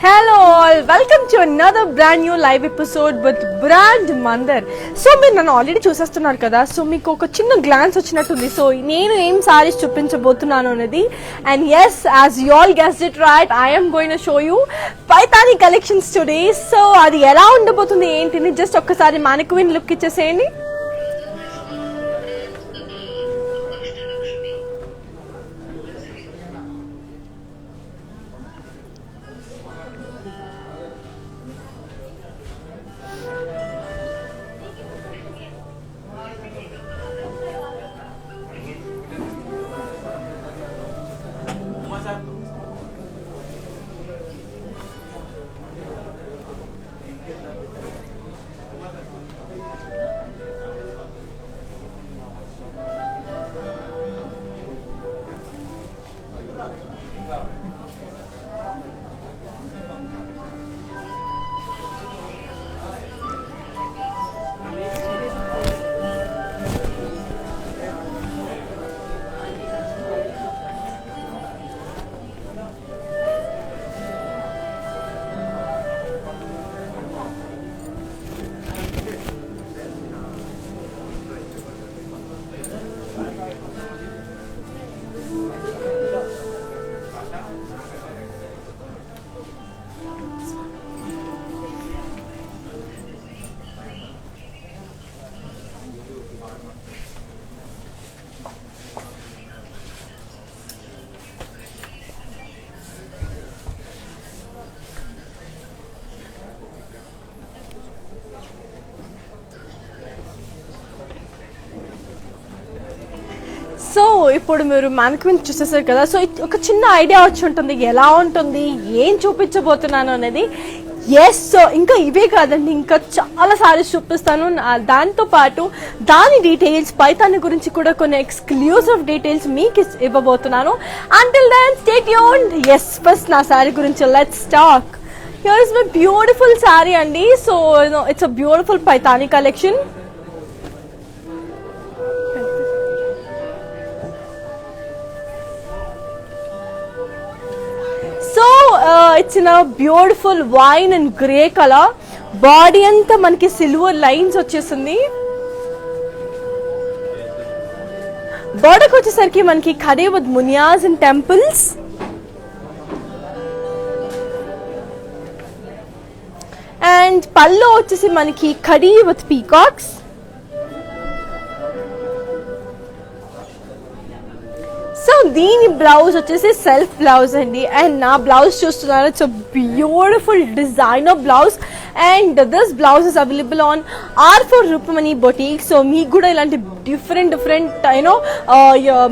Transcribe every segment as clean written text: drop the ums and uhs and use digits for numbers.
Hello all, welcome to another brand new live episode with Brand Mandar. So మీరు నన్ను already చూసేస్తున్నారు కదా, so మీకు ఒక చిన్న గ్లాన్స్ వచ్చినట్టుంది. సో నేను ఏం సారీస్ చూపించబోతున్నాను అనేది, and yes, as you all guessed it right, I am going to show you Paithani collections today. So అది ఎలా ఉండబోతుంది ఏంటిని జస్ట్ ఒక్కసారి మానిక్విన్ లుక్ ఇచ్చేసేయండి. సో ఇప్పుడు మీరు మానిక్విన్ చూసేసారు కదా, సో ఒక చిన్న ఐడియా వచ్చి ఉంటుంది ఎలా ఉంటుంది, ఏం చూపించబోతున్నాను అనేది. ఎస్, సో ఇంకా ఇవే కాదండి, ఇంకా చాలా సారీస్ చూపిస్తాను. దాంతోపాటు దాని డీటెయిల్స్, పైతాని గురించి కూడా కొన్ని ఎక్స్క్లూజివ్ డీటెయిల్స్ మీకు ఇవ్వబోతున్నాను. Until then stay tuned. Yes, first నా సారీ గురించి let's talk. Here is my beautiful saree అండి. So it's a beautiful Paithani collection. It's in a beautiful wine and grey color. Body anta manaki silver lines వచ్చేసింది. Border వచ్చేసరికి మనకి ఖడే with మునియాస్ and temples. And pallo వచ్చేసి మనకి ఖడీ విత్ పీకాక్స్. సో దీని బ్లౌజ్ వచ్చేసి సెల్ఫ్ బ్లౌజ్ అండి, అండ్ నా బ్లౌజ్ చూస్తున్నారు. It's a beautiful designer blouse, and this blouse is available on R4 Rupamani boutique. So మీకు కూడా ఇలాంటి డిఫరెంట్ యూనో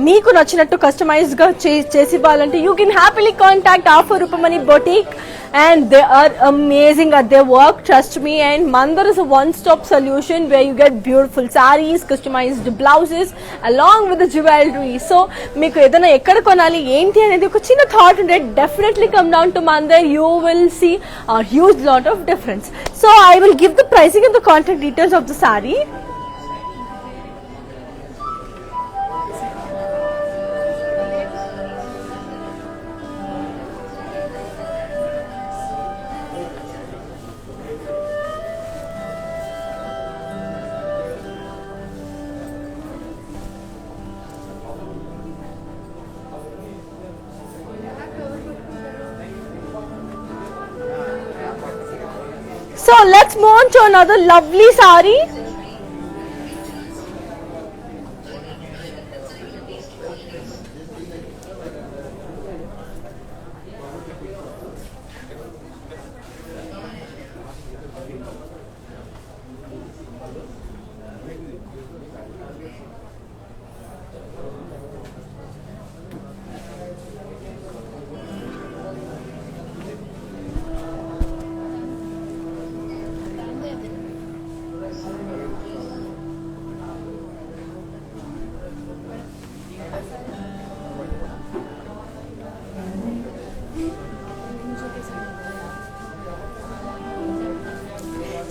మీకు నచ్చినట్టు కస్టమైజ్ గా చేసి ఇవ్వాలంటే you can happily contact R4 Rupamani boutique, and they are amazing at their work, trust me. And Mandar is a one-stop solution where you get beautiful sarees, customized blouses along with the jewelry. So meeku edana ekkada konali enti anedi oka chinna thought unde, definitely come down to Mandar. You will see a huge lot of difference. So I will give the pricing and the contact details of the saree. So let's move on to another lovely saree.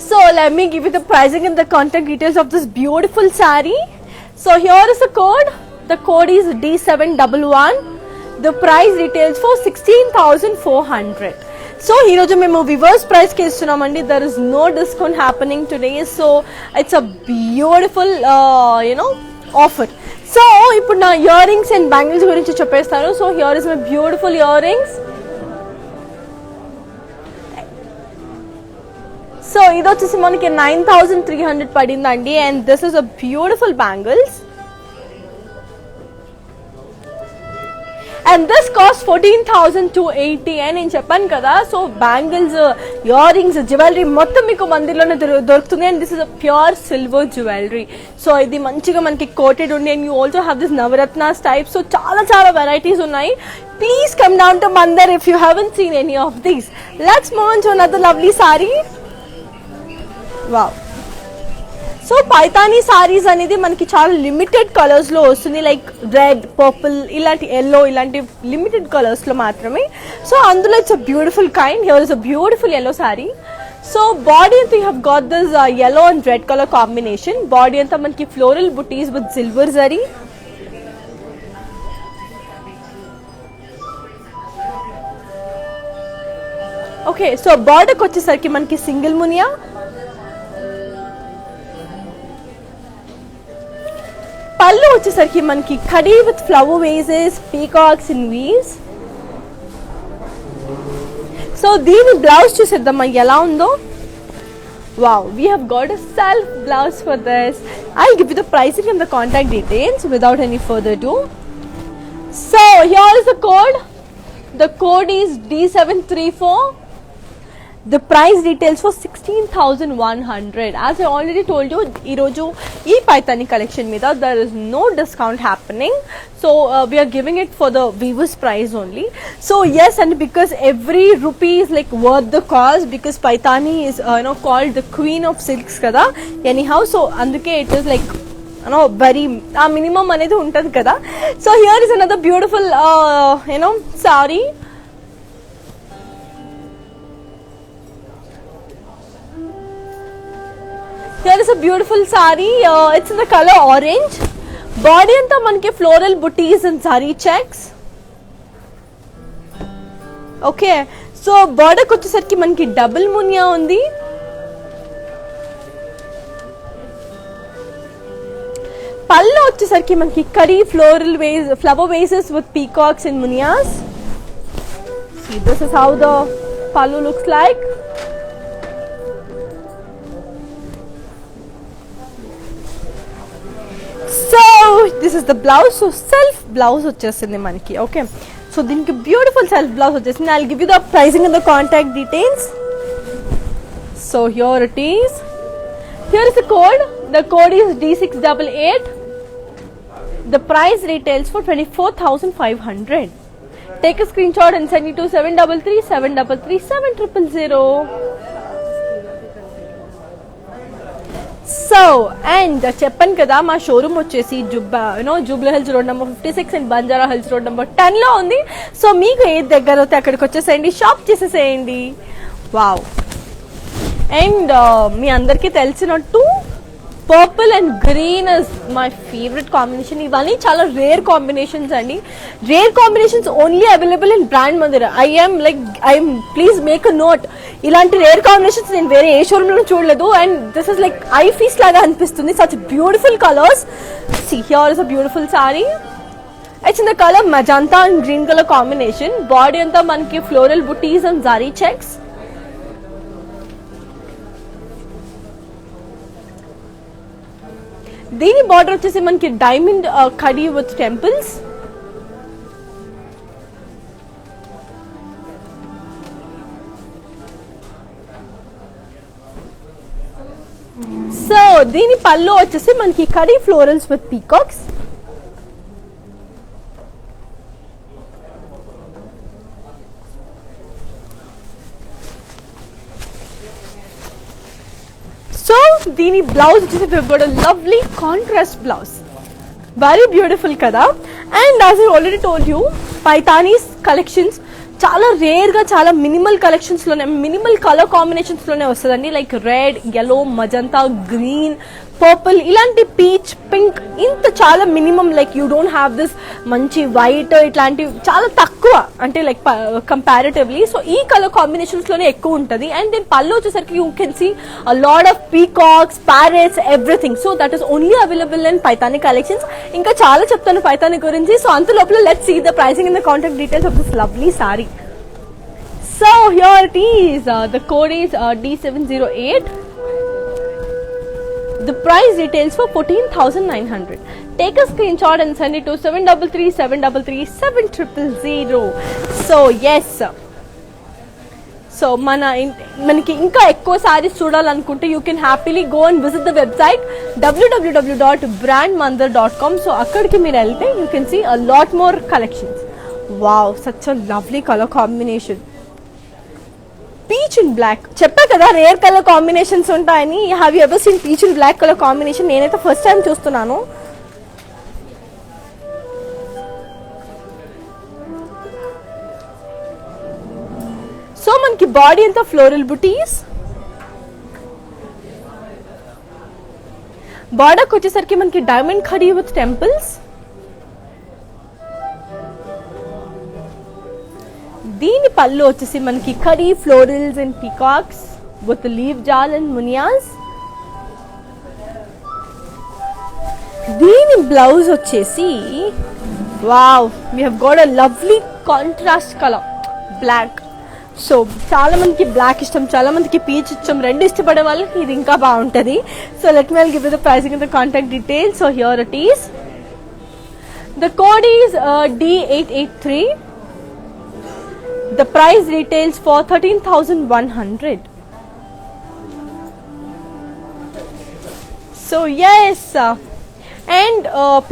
So let me give you the pricing and the contact details of this beautiful saree. So here is the code. The code is D711. The price retails for 16,400. So ఈరోజు మేము weavers ప్రైస్కి ఇస్తున్నామండి. There is no discount happening today. So it's a beautiful offer. So ఇప్పుడు నా earrings and bangles గురించి చెప్పేస్తాను. So here is my beautiful earrings. So ఇది వచ్చేసి మనకి 9300 పడిందండి. And this is a beautiful bangles. And this cost 14,280. and నేను చెప్పాను కదా, so bangles, earrings, jewellery మొత్తం మీకు మందిర్లోనే దొరుకుతుంది. And this is a pure silver jewellery. So ఇది మంచిగా మనకి కోటెడ్ ఉంది. And you also have this నవరత్నాస్ టైప్. సో చాలా వెరైటీస్ ఉన్నాయి. Please come down to Mandir if you haven't seen any of these. Let's move on to another lovely saree. Wow. So Paithani sarees అనేది మనకి చాలా లిమిటెడ్ కలర్స్ లో వస్తుంది. Like red, purple, ఇలాంటి yellow, ఇలాంటి లిమిటెడ్ కలర్స్ లో మాత్రమే. సో అందులో it's a beautiful kind. Here is a beautiful yellow saree. So body అంతా you have got this yellow and red colour combination. Body అంతా మనకి ఫ్లోరల్ బుటీస్ with silver zari. Okay, so బార్డర్కి వచ్చేసరికి మనకి సింగిల్ మునియా. పళ్ళు వచ్చేసరికి మనకి కడీ with flower wages, peacocks in weaves. So దీని బ్లౌజ్ చూసేద్దాం ఎలా ఉందో. Wow, we have got a self blouse for this. I'll give you the pricing and the contact details without any further ado. So here is the code. The code is D734. The price details for 16,100. As I already told you, ఈరోజు ఈ Paithani collection మీద there is no discount happening. So we are giving it for the weavers price only. So yes, and because every rupee is like worth the cost, because Paitani is called the queen of silks kada. Anyhow, so అందుకే it is like very minimum అనేది ఉంటుంది కదా. So here is another beautiful saree. Here is a beautiful saree. It's in the color orange. Body anta manki floral booties and saree checks. Okay, so border kochesariki manki double munya undi. Pallu vachesariki manki kadi floral flower vases with peacocks and munyas. See, this is how the pallu looks like. So this is the blouse. So self blouse వచ్చేసింది మనకి. Okay, so దీనికి beautiful self blouse వచ్చేసింది. I'll give you the pricing and the contact details. So here it is. Here is the code. The code is D688. The price retails for 24,500. Take a screenshot and send it to 733 733 7000. So and చెప్పాను కదా, మా showroom వచ్చేసి Jubilee Hills road number 56 and Banjara Hills road number 10లో ఉంది. So మీకు ఏది దగ్గర అయితే అక్కడికి వచ్చేసేయండి, షాప్ చేసేసేయండి. వావ్. అండ్ మీ అందరికీ తెలిసినట్టు purple and green is my favourite combination. ఇవన్నీ చాలా రేర్ కాంబినేషన్స్ అండి. Rare combinations only available in brand Mandir. I'm please make a note. ఇలాంటి రేర్ కాంబినేషన్స్ నేను వేరే ఏ షోరూమ్ లో చూడలేదు. And this is like I fees లాగా అనిపిస్తుంది. Such beautiful colours. See, here is a beautiful saree. It's in the color magenta and green color combination. Body anta manki floral booties and zari checks. దీని border వచ్చేసి మనకి diamond khadi with temples. So దీని పళ్ళు వచ్చేసి మనకి khadi florals with peacocks. So దీని blouse వచ్చేసి we've got a lovely contrast blouse. Very beautiful కదా. And as I already told you, Paitani's collections చాలా రేర్ గా, చాలా మినిమల్ కలెక్షన్స్ లోనే, మినిమల్ కలర్ కాంబినేషన్స్ లోనే వస్తుందండి. Like red, yellow, magenta, green, purple, ఇలాంటి పీచ్, పింక్, ఇంత చాలా minimum. Like you don't have this మంచి వైట్, ఇట్లాంటివి చాలా తక్కువ, అంటే లైక్ కంపారిటివ్లీ. సో ఈ కలర్ కాంబినేషన్స్ లోనే ఎక్కువ ఉంటుంది. అండ్ దీని పళ్ళు వచ్చేసరికి you can see a lot of peacocks, parrots, everything. So that is only available in Paithani collections. ఇంకా చాలా చెప్తాను పైతాని గురించి. సో అంత లోపల let's see the pricing and the contact details of this lovely sari. So here it is. The code is D708. The price retails for 14,900. Take a screenshot and send it to 733-733-7000. So yes. So మనకి ఇంకా ఎక్కువ సారీస్ చూడాలనుకుంటే you can happily go and visit the website www.brandmandir.com. So అక్కడికి మీరు వెళ్తే you can see a lot more collections. Wow, such a lovely colour combination. Peach and black, చెప్పా కదా rare colour combinations ఉంటాయని. Have you ever seen peach and black colour combination? నేనైతే first time చూస్తున్నాను. So మనకి body అంతా floral butis, బార్డర్కి వచ్చేసరికి మనకి డైమండ్ ఖడీ విత్ టెంపుల్స్. దీని పళ్ళు వచ్చేసి మనకి ఖడీ florals and peacocks with leaf jaal and మునియాస్. దీని బ్లౌజ్ వచ్చేసి wow, we have got a lovely contrast colour black. So చాలా మందికి బ్లాక్ ఇష్టం, చాలా మందికి పీచ్ ఇష్టం. రెండు ఇష్టపడే వాళ్ళకి ఇది ఇంకా బాగుంటుంది. So let me give the pricing and the contact details. So here it is. The code is D883. The price retails for 13,100. So yes, and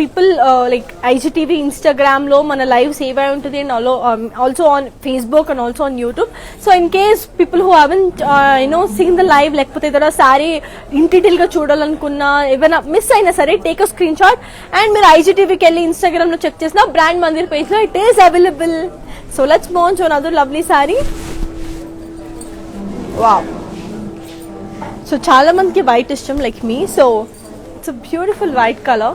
people like IGTV, Instagram lo mana live save ayi untadi, and also on Facebook and also on YouTube. So in case people who haven't seen the live, lekapothe edara saree in detail ga chudalanunna evana miss aina sare, take a screenshot and meer IGTV ki elli Instagram lo check chesna Brand Mandir page lo it is available. So let's move on to another lovely saree. Wow. So chala mandiki white ishtam like me. So it's a beautiful white color.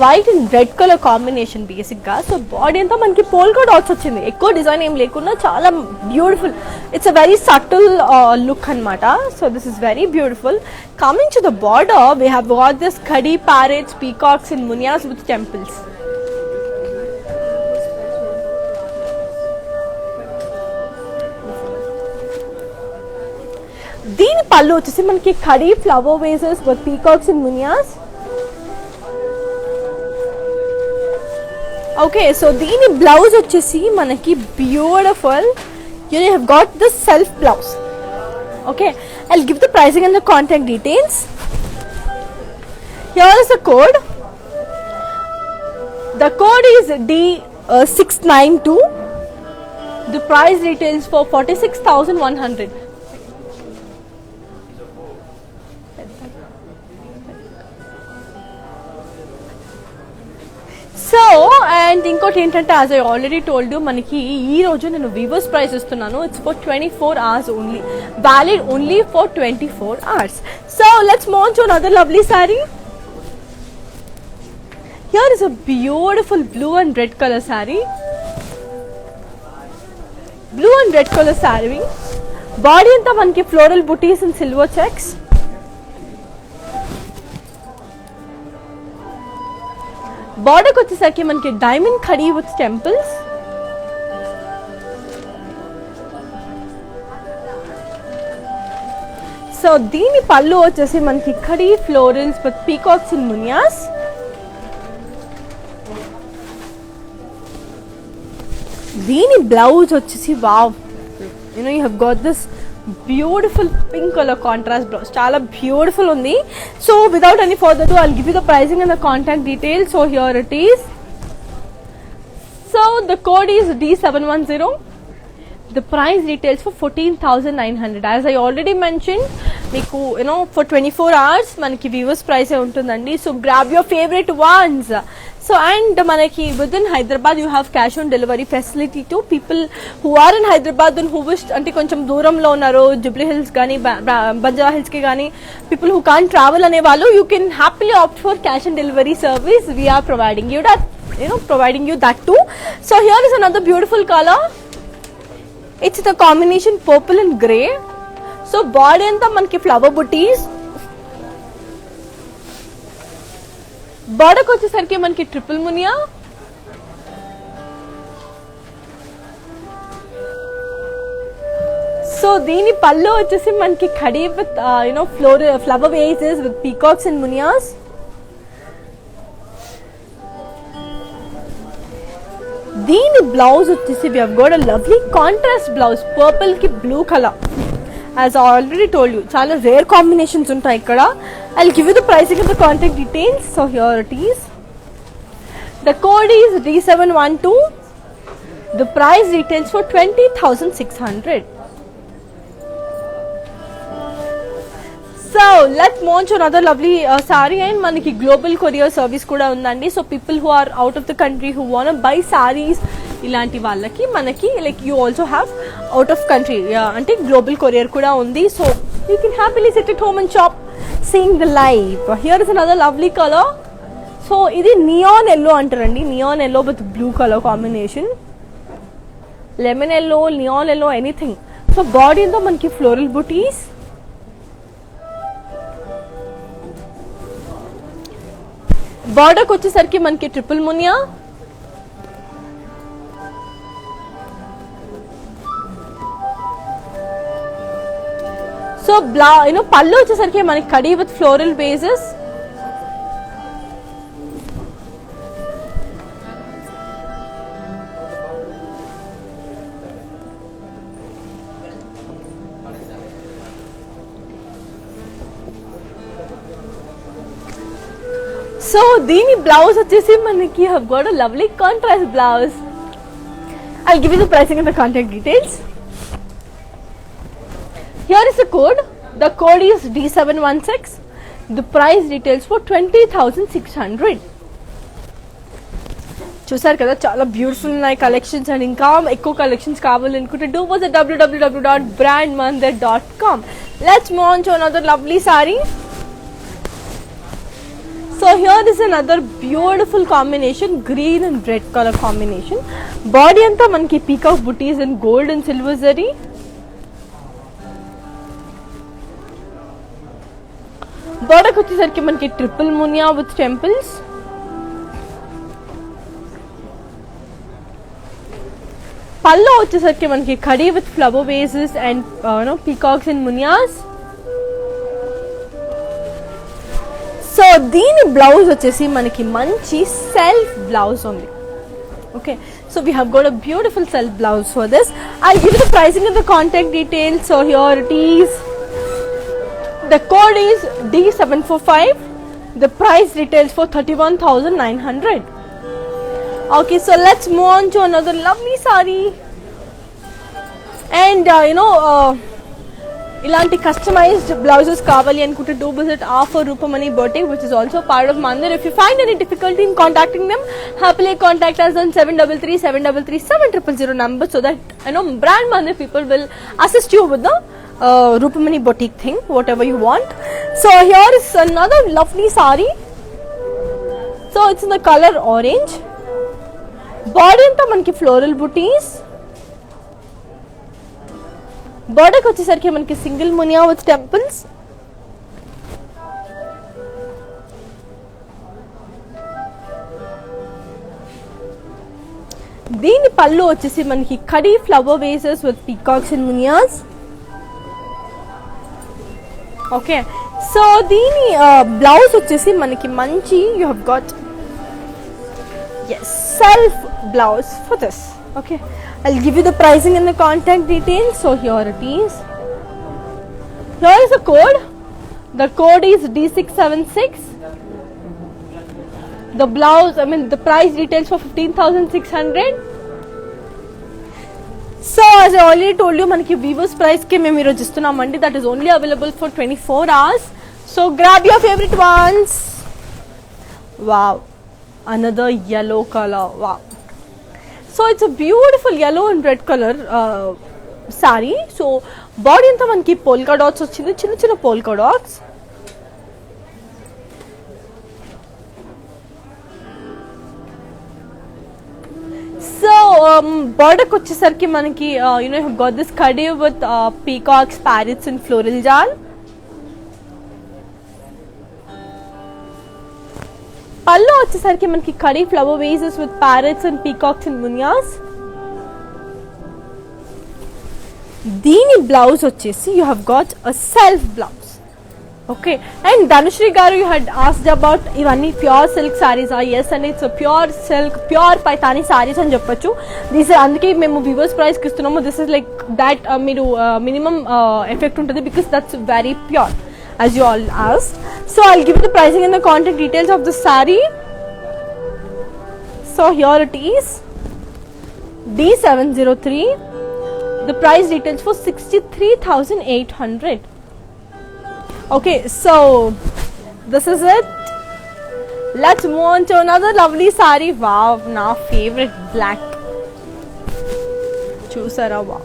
White and red color combination basic ga. So body anta manki polka dots ochindi. Ekko design em lekunda chala beautiful. It's a very subtle look anamata. So this is very beautiful. Coming to the border, we have got this khadi parrots, peacocks and munias with temples. దీని పళ్ళు వచ్చేసి మనకి ఖడీ flower vases with peacocks and మునియాస్. Okay, so దీని blouse వచ్చేసి మనకి beautiful. You have got this self blouse. Okay, I'll give the pricing and the contact details. Here is the code. The code is D692. The price retails for 46,100. So and ఇంకోటి ఏంటంటే, as I already told you, మనకి ఈ రోజు నేను weavers price ఇస్తున్నాను. It's for 24 hours only, valid only for 24 hours. So let's move on to another lovely sorry. Here is a beautiful blue and red colour sorry. Blue and red colour saree. Body అంతా మనకి floral buttis and silver checks. బార్డర్కి వచ్చేసరికి మనకి diamond khadi with temples. So దీని పళ్ళు వచ్చేసి మనకి ఖడీ ఫ్లోరల్స్ విత్ పీకాక్స్ అండ్ మునియాస్. దీని బ్లౌజ్ వచ్చేసి wow, you have got this beautiful pink colour contrast blouse. చాలా బ్యూటిఫుల్ ఉంది. So without any further ado, I'll give you the pricing and the contact details. So here it is. So the code is D710. The price retails for 14,900. As I already mentioned, మీకు for 24 hours మనకి viewers price untundandi. So grab your favorite ones. So and మనకి within Hyderabad you have cash on delivery facility to people who are in Hyderabad and who wish అంటే కొంచెం దూరంలో ఉన్నారు Jubilee hills కానీ Banjara hills కి కానీ people who can travel అనే వాళ్ళు you can happily opt for cash on delivery service we're providing you that providing you that too. So here is another beautiful color. It's the combination purple and grey. So body anta manki flower booties. Border kochesariki manki triple munia. So దీని పళ్ళు వచ్చేసి మనకి khadi with flower vases with peacocks and munias. దీని blouse వచ్చేసి we have got a lovely contrast blouse purple కి blue color. As I already told you, చాలా rare combinations ఉంటాయి ఇక్కడ. I'll give you the pricing and the contact details. So here it is. The code is D712. The price retails for 20,600. So let's launch another lovely saree and manaki global courier service kuda undandi. So people who are out of the country who want to buy sarees ilanti vallaki manaki like you also have out of country ante global courier kuda undi. So you can happily sit at home and shop seeing the live. Here is another lovely color. So idi neon yellow antarandi, neon yellow with blue color combination, lemon yellow, neon yellow, anything. So body anta manaki floral booties. Border వచ్చేసరికి మనకి triple Muniya, so పళ్ళు వచ్చేసరికి మనకి కడీ with floral bases, so దీని blouse వచ్చేసి మనకి have got a lovely contrast blouse. I'll give you the pricing and the contact details. Here is the code. The code is D716. The price retails for 20,600. చూసారు కదా చాలా beautiful ఉన్నాయి collections. And ఇంకా ఎక్కువ collections కావాలనుకుంటే do visit www.brandmandar.com. Let's move on to another lovely saree. So here is another beautiful combination, green and red color combination. Body anta manki peacock booties in gold and silver zari. Border వచ్చేసరికి మనకి triple Muniya with temples. పళ్ళు వచ్చేసరికి మనకి khadi with flower vases and peacocks and munias. So దీని blouse వచ్చేసి మనకి మంచి self blouse ఉంది. Okay, so we have got a beautiful self blouse for this. I give the pricing and the contact details. So here it is. The code is D745. The price retails for 31,900. Okay, so let's move on to another lovely sorry. And ఇలాంటి customized blouses కావాలి అనుకుంటే do visit our Rupamani boutique, which is also part of Mandir. If you find any difficulty in contacting them, happily contact us on 733-733-7000 number, so that Brand Mandir people will assist you with the Rupamani boutique thing, whatever you want. So here is another lovely saree. So it's in the color orange. Body anta manki floral booties. బోర్డర్కి వచ్చేసరికి మనకి single Muniya with temples. దీని పళ్ళు వచ్చేసి మనకి khadi flower vases with peacocks and మునియాస్. Okay, so దీని blouse వచ్చేసి మనకి మంచి you have got self blouse for this. Okay, I'll give you the pricing and the contact details. So here it is. Here is the code. The code is D676. The blouse, the price retails for 15,600. So as I already told you, manaki Vivo's price ke mem iroju istunamandi. That is only available for 24 hours. So grab your favorite ones. Wow. another yellow color. Wow. So it's a beautiful yellow and red color saree. So body anta manki polka dots ochindi, chinna chinna polka dots. So border వచ్చేసరికి మనకి you know, have got this khadi with peacocks, parrots and floral jal. Pallu వచ్చేసరికి మనకి ఖడి flower vases with parrots and peacocks and మునియాస్. దీని blouse వచ్చేసి you have got a self blouse. Okay, and Dhanushree గారు you had asked about ఇవన్నీ pure silk sarees. Yes అండి, it's pure silk, pure Paithani sarees అని చెప్పొచ్చు. దిస్ అందుకే మేము వివర్స్ ప్రైస్కి ఇస్తున్నాము. దిస్ ఇస్ లైక్ దాట్ మీరు మినిమం ఎఫెక్ట్ ఉంటుంది because that's very pure as you all asked. So I'll give you the pricing and the contact details of the saree. So here it is, D703. The price details for 63,800. Okay, so this is it. Let's move on to another lovely saree. Wow, now favorite black. Chusara, wow.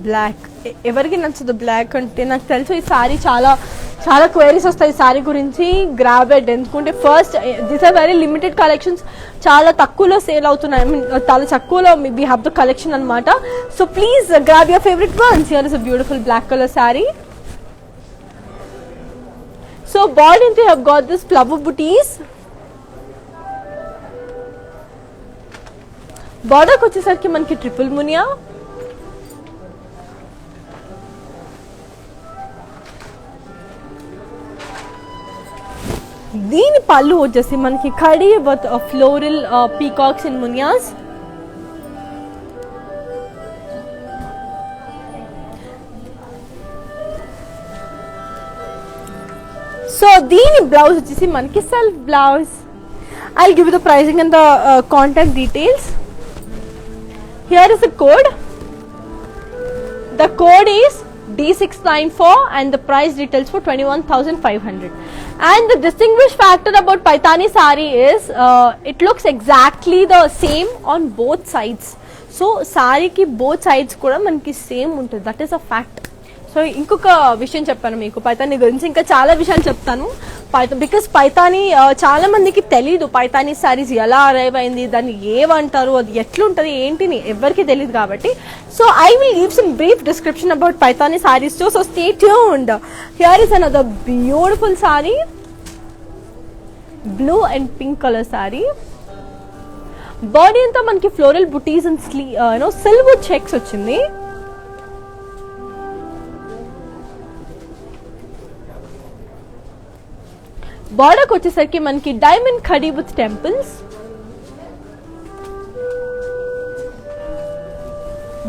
Black ఎవరికి నచ్చదు black అంటే. నాకు తెలుసు ఈ sorry చాలా చాలా queries వస్తాయి ఈ సారీ గురించి. గ్రాబ్ ఇట్, ఎందుకంటే first this are very limited collections, చాలా తక్కువలో సేల్ అవుతున్నాయి. ఐ మీన్ చాలా తక్కువలో వీ హ్యావ్ ద కలెక్షన్ అనమాట. So please grab your favourite ones. Here is a beautiful black colour sari. So body అంతా have got this flower butis. బార్డర్కి వచ్చేసరికి మనకి ట్రిపుల్ మునియా. దీని పళ్ళు వచ్చేసి మనకి ఖడి with floral peacocks and మునియాస్. So దీని బ్లౌజ్ వచ్చేసి మనకి self blouse. I'll give you the pricing and the contact details. Here is the code. The code is D694 and the price details for 21,500. And the distinguished factor about Paithani sari is it looks exactly the same on both sides. So sari ki both sides kuda manki same untadi. That is a fact. So ఇంకొక విషయం చెప్పాను మీకు పైతానీ గురించి, ఇంకా చాలా విషయాలు చెప్తాను. Because Paithani చాలా మందికి తెలీదు. పైతానీ సారీస్ ఎలా అరైవ్ అయింది, దాన్ని ఏమంటారు, అది ఎట్లుంటది ఏంటి ఎవరికి తెలియదు కాబట్టి. So I will give some brief description about Paithani saris two. So stay tuned. Here is another beautiful sorry, blue and pink colour saree. Body అంతా మనకి floral buttis and silver checks వచ్చింది. బార్డర్కి వచ్చేసరికి మనకి డైమండ్ ఖడి విత్ టెంపుల్స్.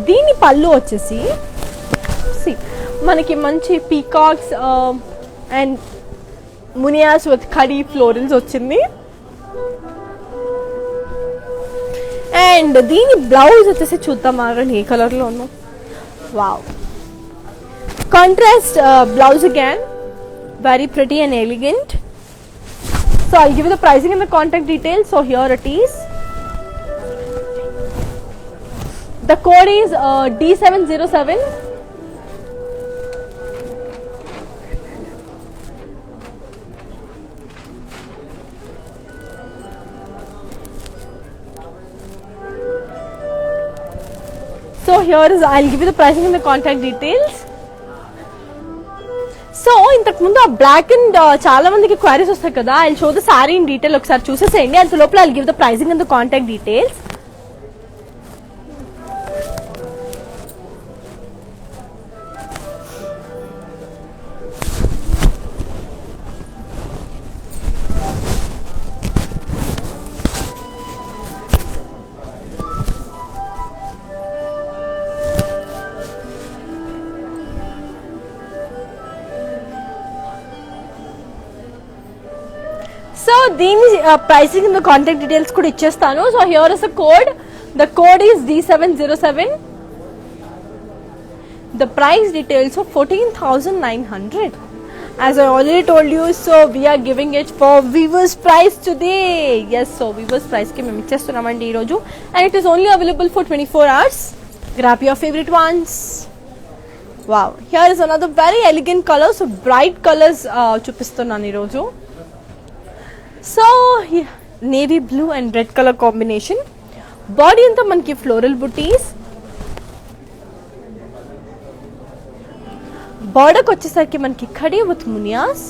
దీని పళ్ళు వచ్చేసి మనకి మంచి పీకాక్స్ అండ్ మునియాస్ విత్ ఖడి ఫ్లోరల్స్ వచ్చింది. అండ్ దీని బ్లౌజ్ వచ్చేసి చూద్దాం ఏ కలర్ లో ఉన్నో. Wow, contrast blouse again, very pretty and elegant. So I'll give you the pricing and the contact details. So here it is. The code is D707. So here is, I'll give you the pricing and the contact details. So ఇంతకు ముందు ఆ black and చాలా మందికి queries వస్తాయి కదా. I show the saree in detail, ఒకసారి చూసేసేయండి. అంత లోపల I give the pricing and the contact details. So దీని pricing in the contact details కూడా ఇచ్చేస్తాను. So here is the code. The code is D707. The price details of 14,900. as I already told you, so we are giving it for viewers price today. Yes, so viewers price ki mem ichestunamandi ee roju, and it is only available for 24 hours. Grab your favorite ones. Wow, here is another very elegant color. So bright colors chupistunnan ee roju. So navy blue and red color combination. Body anta manki floral booties. Border వచ్చేసరికి మనకి ఖడీ with మునియాస్.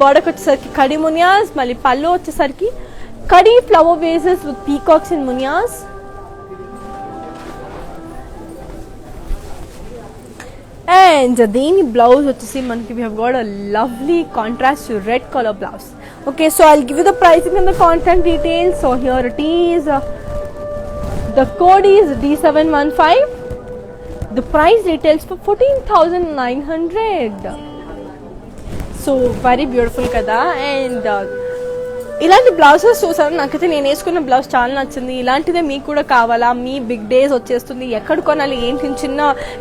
Border వచ్చేసరికి ఖడీ మునియాస్. మళ్ళీ పళ్ళు వచ్చేసరికి khadi flower vases with peacocks and మునియాస్. And దీని blouse వచ్చేసి మనకి we have got a lovely contrast to red color blouse. Okay, so I'll give you the pricing and the contact details. So here it is. The code is D715. The price retails for 14,900. So very beautiful kada. And ఇలాంటి blouses చూసాను, నాకైతే నేను వేసుకున్న blouse చాలా నచ్చింది. ఇలాంటిదే మీకు కూడా కావాలా? మీ బిగ్ డేస్ వచ్చేస్తుంది, ఎక్కడ కొనాలి ఏంటి చిన్న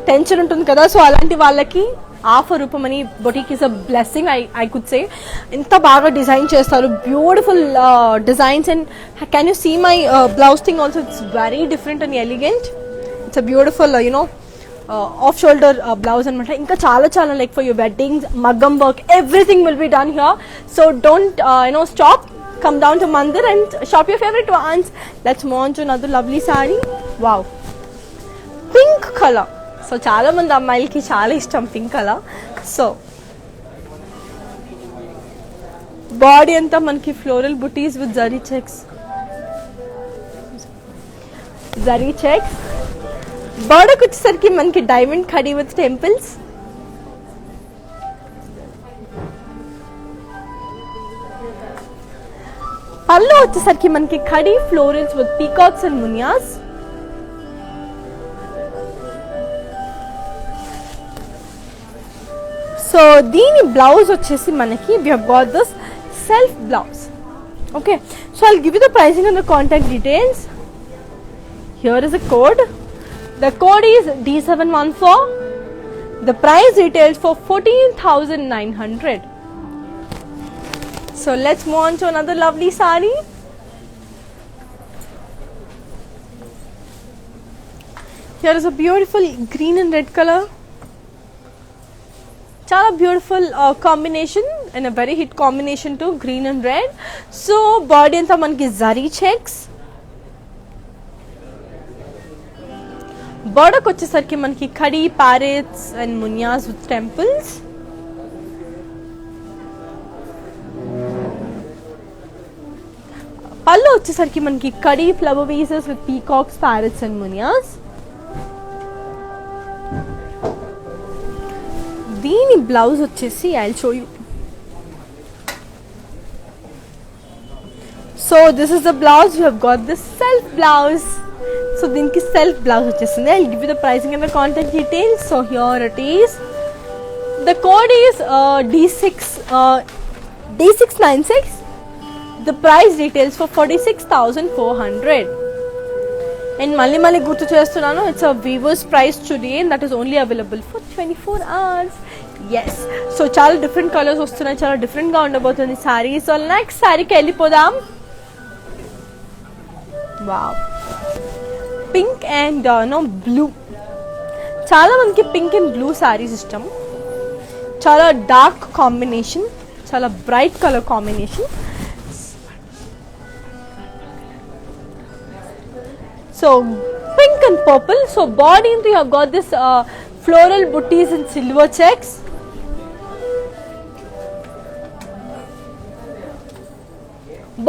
టెన్షన్ ఉంటుంది కదా. సో అలాంటి వాళ్ళకి ఆఫర్ Roopamani boutique is a blessing I could say. ఎంత బాగా డిజైన్ చేస్తారు, beautiful designs. And can you see my blouse thing also? It's very different and elegant. It's a beautiful you know off shoulder blouse అనమాట. ఇంకా చాలా చాలా like for your weddings, maggam work, everything will be done here. So don't stop. Come down to Mandir and shop your favorite ones. Let's move on to another lovely saree. Wow, pink color. So చాలా మంది అమ్మాయిలకి చాలా ఇష్టం pink colour. So body అంతా మనకి floral బుటీస్ with zari checks. బార్డర్కి వచ్చేసరికి మనకి డైమండ్ ఖడీ విత్ టెంపుల్స్. పళ్ళు వచ్చేసరికి మనకి ఖడీ florals with peacocks and మునియాస్. So దీని బ్లౌజ్ వచ్చేసి మనకి we have got this self blouse. Okay, so I'll give you the pricing and the contact details. Here is a code. The code is D714. The price retails for 14,900. So let's move on to another lovely saree. Here is a beautiful green and red color. Chala beautiful combination, and a very hit combination too, green and red. So body anta manki zari checks. Border kochesarki manki khadi parrots and munyas with temples. పళ్ళు వచ్చేసరికి మనకి khadi flower vases with peacocks, parrots and మునియాస్. దీని blouse వచ్చేసి I will show you. So this is the blouse. You have got this self blouse. So దీనికి self blouse వచ్చేసింది. I will give you the pricing and the contact details. So here it is. The code is D696. The price retails for 46,400. And mali గుర్తు చేస్తున్నాను, it's a weaver's price today, and that is only available for 24 hours. Yes, so చాలా different colours వస్తున్నాయి, చాలా different గా ఉండబోతుంది sorry. So next సారీకి వెళ్ళిపోదాం. Wow, pink and blue. చాలా మందికి పింక్ అండ్ బ్లూ సారీస్ ఇష్టం. చాలా డార్క్ కాంబినేషన్, చాలా bright colour combination. So pink and purple. So body into you have got this floral booties and silver checks.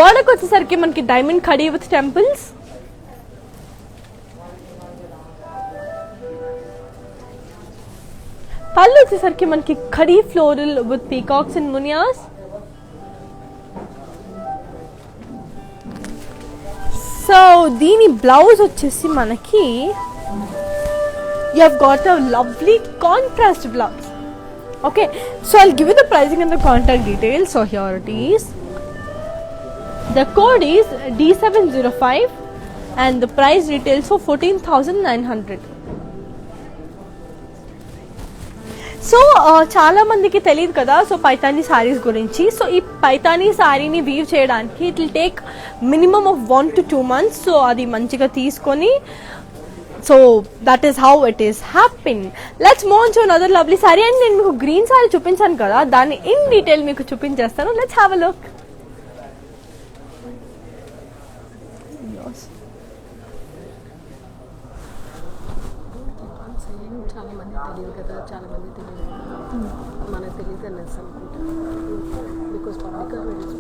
Border వచ్చేసరికి మనకి diamond khadi with temples. పళ్ళు వచ్చేసరికి మనకి khadi floral with peacocks and మునియాస్. So దీని blouse వచ్చేసి మనకి you have got a lovely contrast blouse. Okay, so I'll give you the pricing and the contact details. So here it is. The code is D705. and the price retails for 14,900. So చాలా మందికి తెలియదు కదా so Paithani saris గురించి. So ఈ పైతానీ సారీని weave చేయడానికి it will take minimum of 1 to 2 months. So అది మంచిగా తీసుకొని so that is how it is happen. Let's move on to another lovely sorry. And నేను మీకు గ్రీన్ సారీ చూపించాను కదా, దాన్ని ఇన్ డీటెయిల్ మీకు చూపించేస్తాను. Let's have a look. చాలా మంది తెలియదు కదా, చాలా మంది తెలియదు, మనకు తెలియదు అనేసి అనుకుంటా. Because public awareness.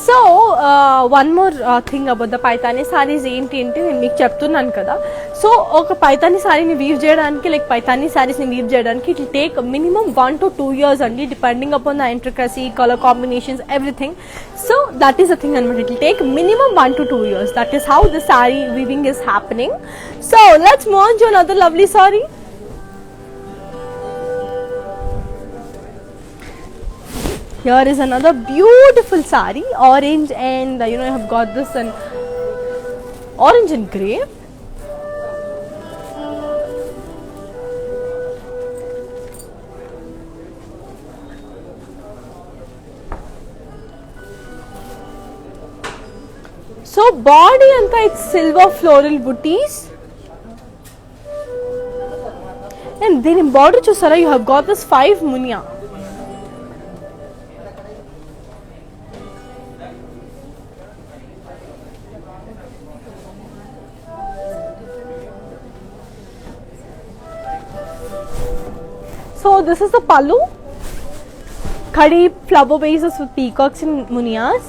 So one more thing about the Paithani sarees ఏంటి అంటే నేను మీకు చెప్తున్నాను కదా. సో ఒక పైతానీ సారీని వీవ్ చేయడానికి లైక్ పైతానీ సారీస్ని వీవ్ చేయడానికి it will take minimum 1 to 2 years అండి, depending upon the intricacy, colour combinations, everything. So that is the thing అనమాట. It will take minimum 1 to 2 years. That is how the saree weaving is happening. So let's move on to another lovely sorry. Here is another beautiful saree, orange, and you have got this in orange and grey. So body anta it's silver floral booties, and then in border chusara you have got this 5 munya. So this is the pallu, khadi flower bases with peacocks and munias.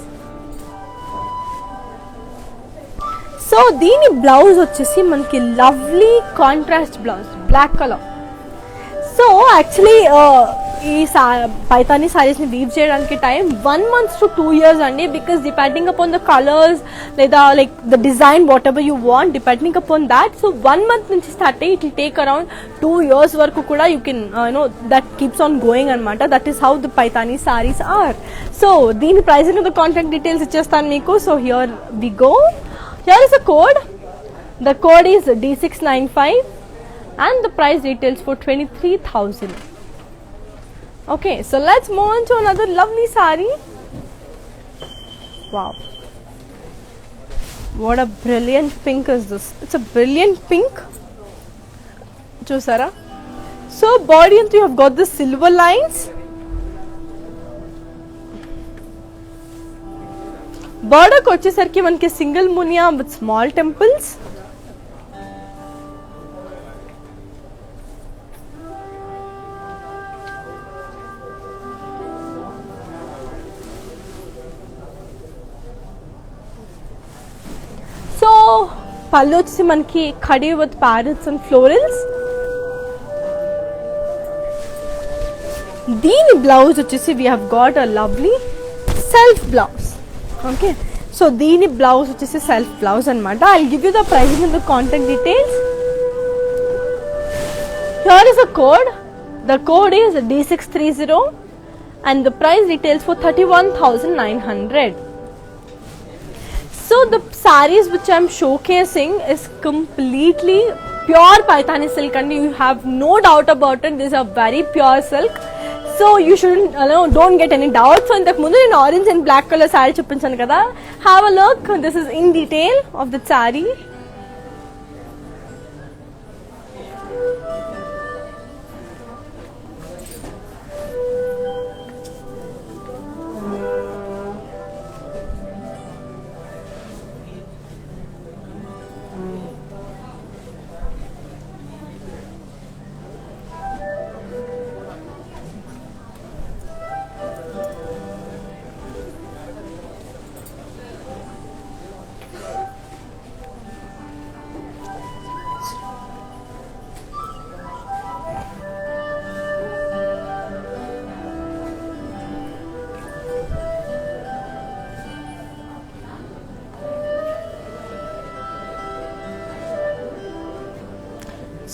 So దీని blouse వచ్చేసి మనకి lovely contrast blouse, black colour. So actually ఈ పైతానీ సారీస్ని weave చేయడానికి time 1 month to 2 years అండి, because depending upon the colours లేదా like the design whatever you want, depending upon that. So 1 month నుంచి start అయ్యి it will take around 2 years వరకు కూడా you can that keeps on going అనమాట. That is how the Paithani sarees are. So దీని price the contact details ఇచ్చేస్తాను మీకు. So here we go. Here is a code. The code is D695 and the price retails for 23,000. Okay, so let's move on to another lovely saree. Wow, what a brilliant pink is this. It's a brilliant pink. Chusara. So body and you have got the silver lines. బోర్డర్కి వచ్చేసరికి మనకి single Muniya with small temples. So పళ్ళు వచ్చేసి మనకి ఖడీ with parrots and florals. దీని blouse వచ్చేసి we have got a lovely self blouse. Okay, so దీని blouse వచ్చేసి సెల్ఫ్ బ్లౌజ్ అనమాట. I give you the pricing and the contact details. Here is a code. The code is D630 and the price retails for 31,900. So the sarees which I am showcasing is completely pure Paithani silk and you have no doubt about it. These are very pure silk. So you shouldn't, don't get any doubts. So in the mundu in orange and black color saree chuppinchanu kada. Have a look. This is in detail of the saree.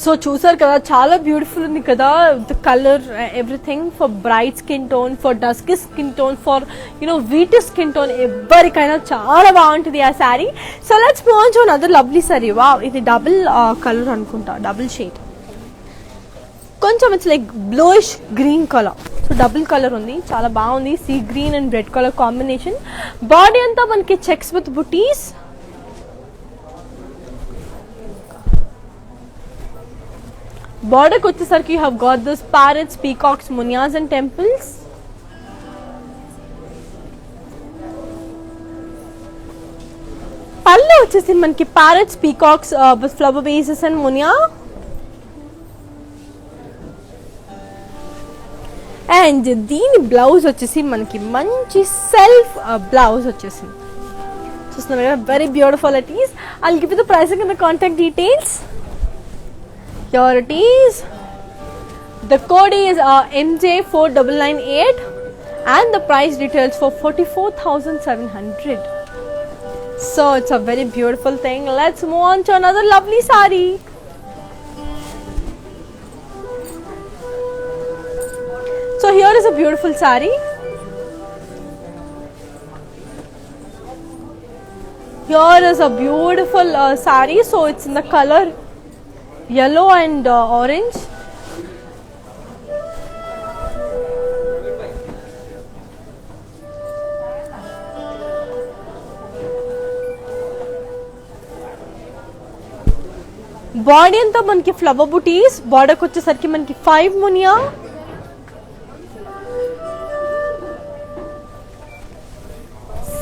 So చూసారు కదా, చాలా beautiful ఉంది కదా, the colour everything for bright skin tone, for dusky skin tone, for wheat skin tone, ఎవరికైనా చాలా బాగుంటుంది ఆ sari. So let's move on to another lovely sari. Wow, ఇది డబుల్ కలర్ అనుకుంటా, డబుల్ షేడ్, కొంచెం it's like bluish green colour. So double colour ఉంది, చాలా బాగుంది. Sea green and red colour combination. Body అంతా మనకి చెక్స్ విత్ బుటీస్. బార్డర్కి వచ్చేసరికి you have got this parrots, peacocks, మునియాస్ and temples. పళ్ళు వచ్చేసి మనకి parrots, peacocks, flower bases and Muniya. And దీని బ్లౌజ్ వచ్చేసి మనకి మంచి సెల్ఫ్ బ్లౌజ్ వచ్చేసింది. చూస్తున్నారు కదా, very beautiful it is. I'll give you the pricing and the contact details. Here it is. The code is MJ4998 and the price details for 44,700. So it's a very beautiful thing. Let's move on to another lovely saree. So here is a beautiful saree. Here is a beautiful saree. So it's in the color yellow and orange. Body అంతా మనకి flower butis. బార్డర్కి వచ్చేసరికి మనకి 5 Muniya.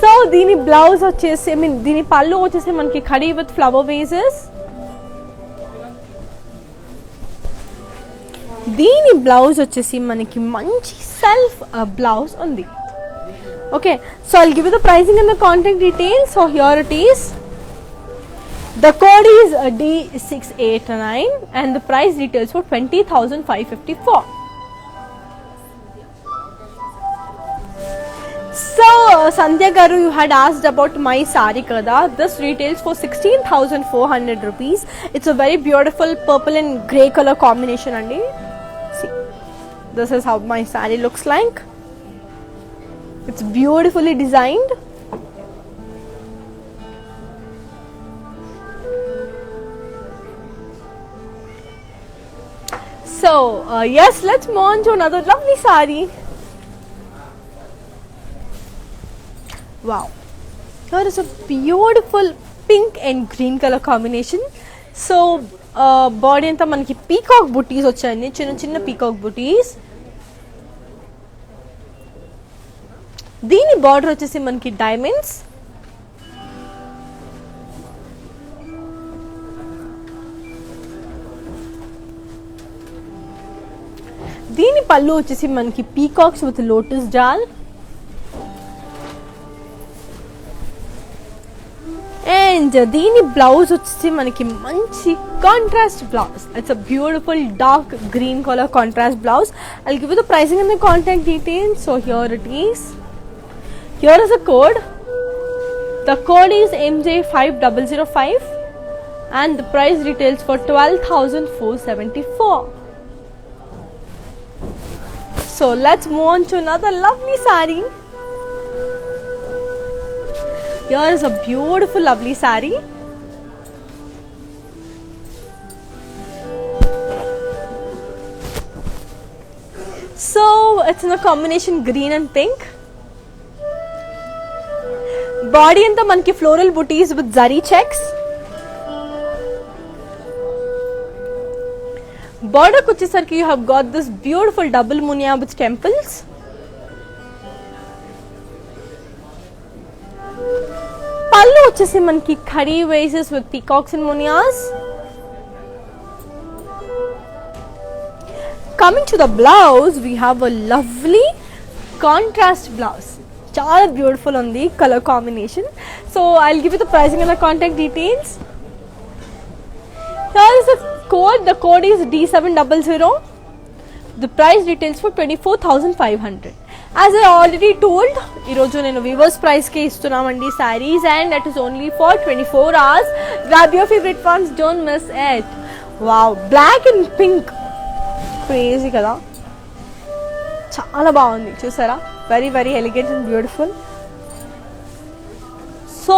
So దీని blouse వచ్చేసి దీని పళ్ళు వచ్చేసి మనకి ఖడీ విత్ ఫ్లవర్ వేసెస్. దీని బ్లౌజ్ వచ్చేసి మనకి మంచి సెల్ఫ్ బ్లౌజ్ ఉంది. Okay, so I'll give you the pricing and the contact details. So here it is. The code is D689 and the price details for 20,554. So Sandhya garu, you had asked about my saree kada. This retails for 16,400 rupees. It's a very beautiful purple and grey color combination andi. See, this is how my saree looks like. It's beautifully designed. So yes, let's move on to another lovely saree. Wow, here is a beautiful pink and green color combination. So body anta manaki peacock booties vachayandi, chinna chinna peacock booties. Dini border vachesi manaki diamonds. దీని పళ్ళు వచ్చేసి మనకి peacocks with lotus జాల్. And దీని blouse వచ్చేసి మనకి మంచి contrast blouse. It's a beautiful dark green colour contrast blouse. I'll give you the pricing and the contact details. So here it is. Here is a code. The code is MJ5005 and the price retails for 12,474. So let's move on to another lovely saree. Here is a beautiful lovely saree. So it's in a combination green and pink. Body anta manki floral booties with zari checks. Border kuchesarki you have got this beautiful double munia with temples. Pallu vachesi manki khadi vases with peacocks and munias. Coming to the blouse, we have a lovely contrast blouse. Chala beautiful on the color combination. So I'll give you the pricing and the contact details. Here is the code. The code is D700. The price details for 24,500. As I already told, ఈరోజు నేను viewers ప్రైస్కే ఇస్తున్నామండి sarees, and that is only for 24 hours. Grab your favorite ones, don't miss it. Wow, black and pink, crazy కదా, చాలా బాగుంది చూసారా, very very elegant and beautiful. So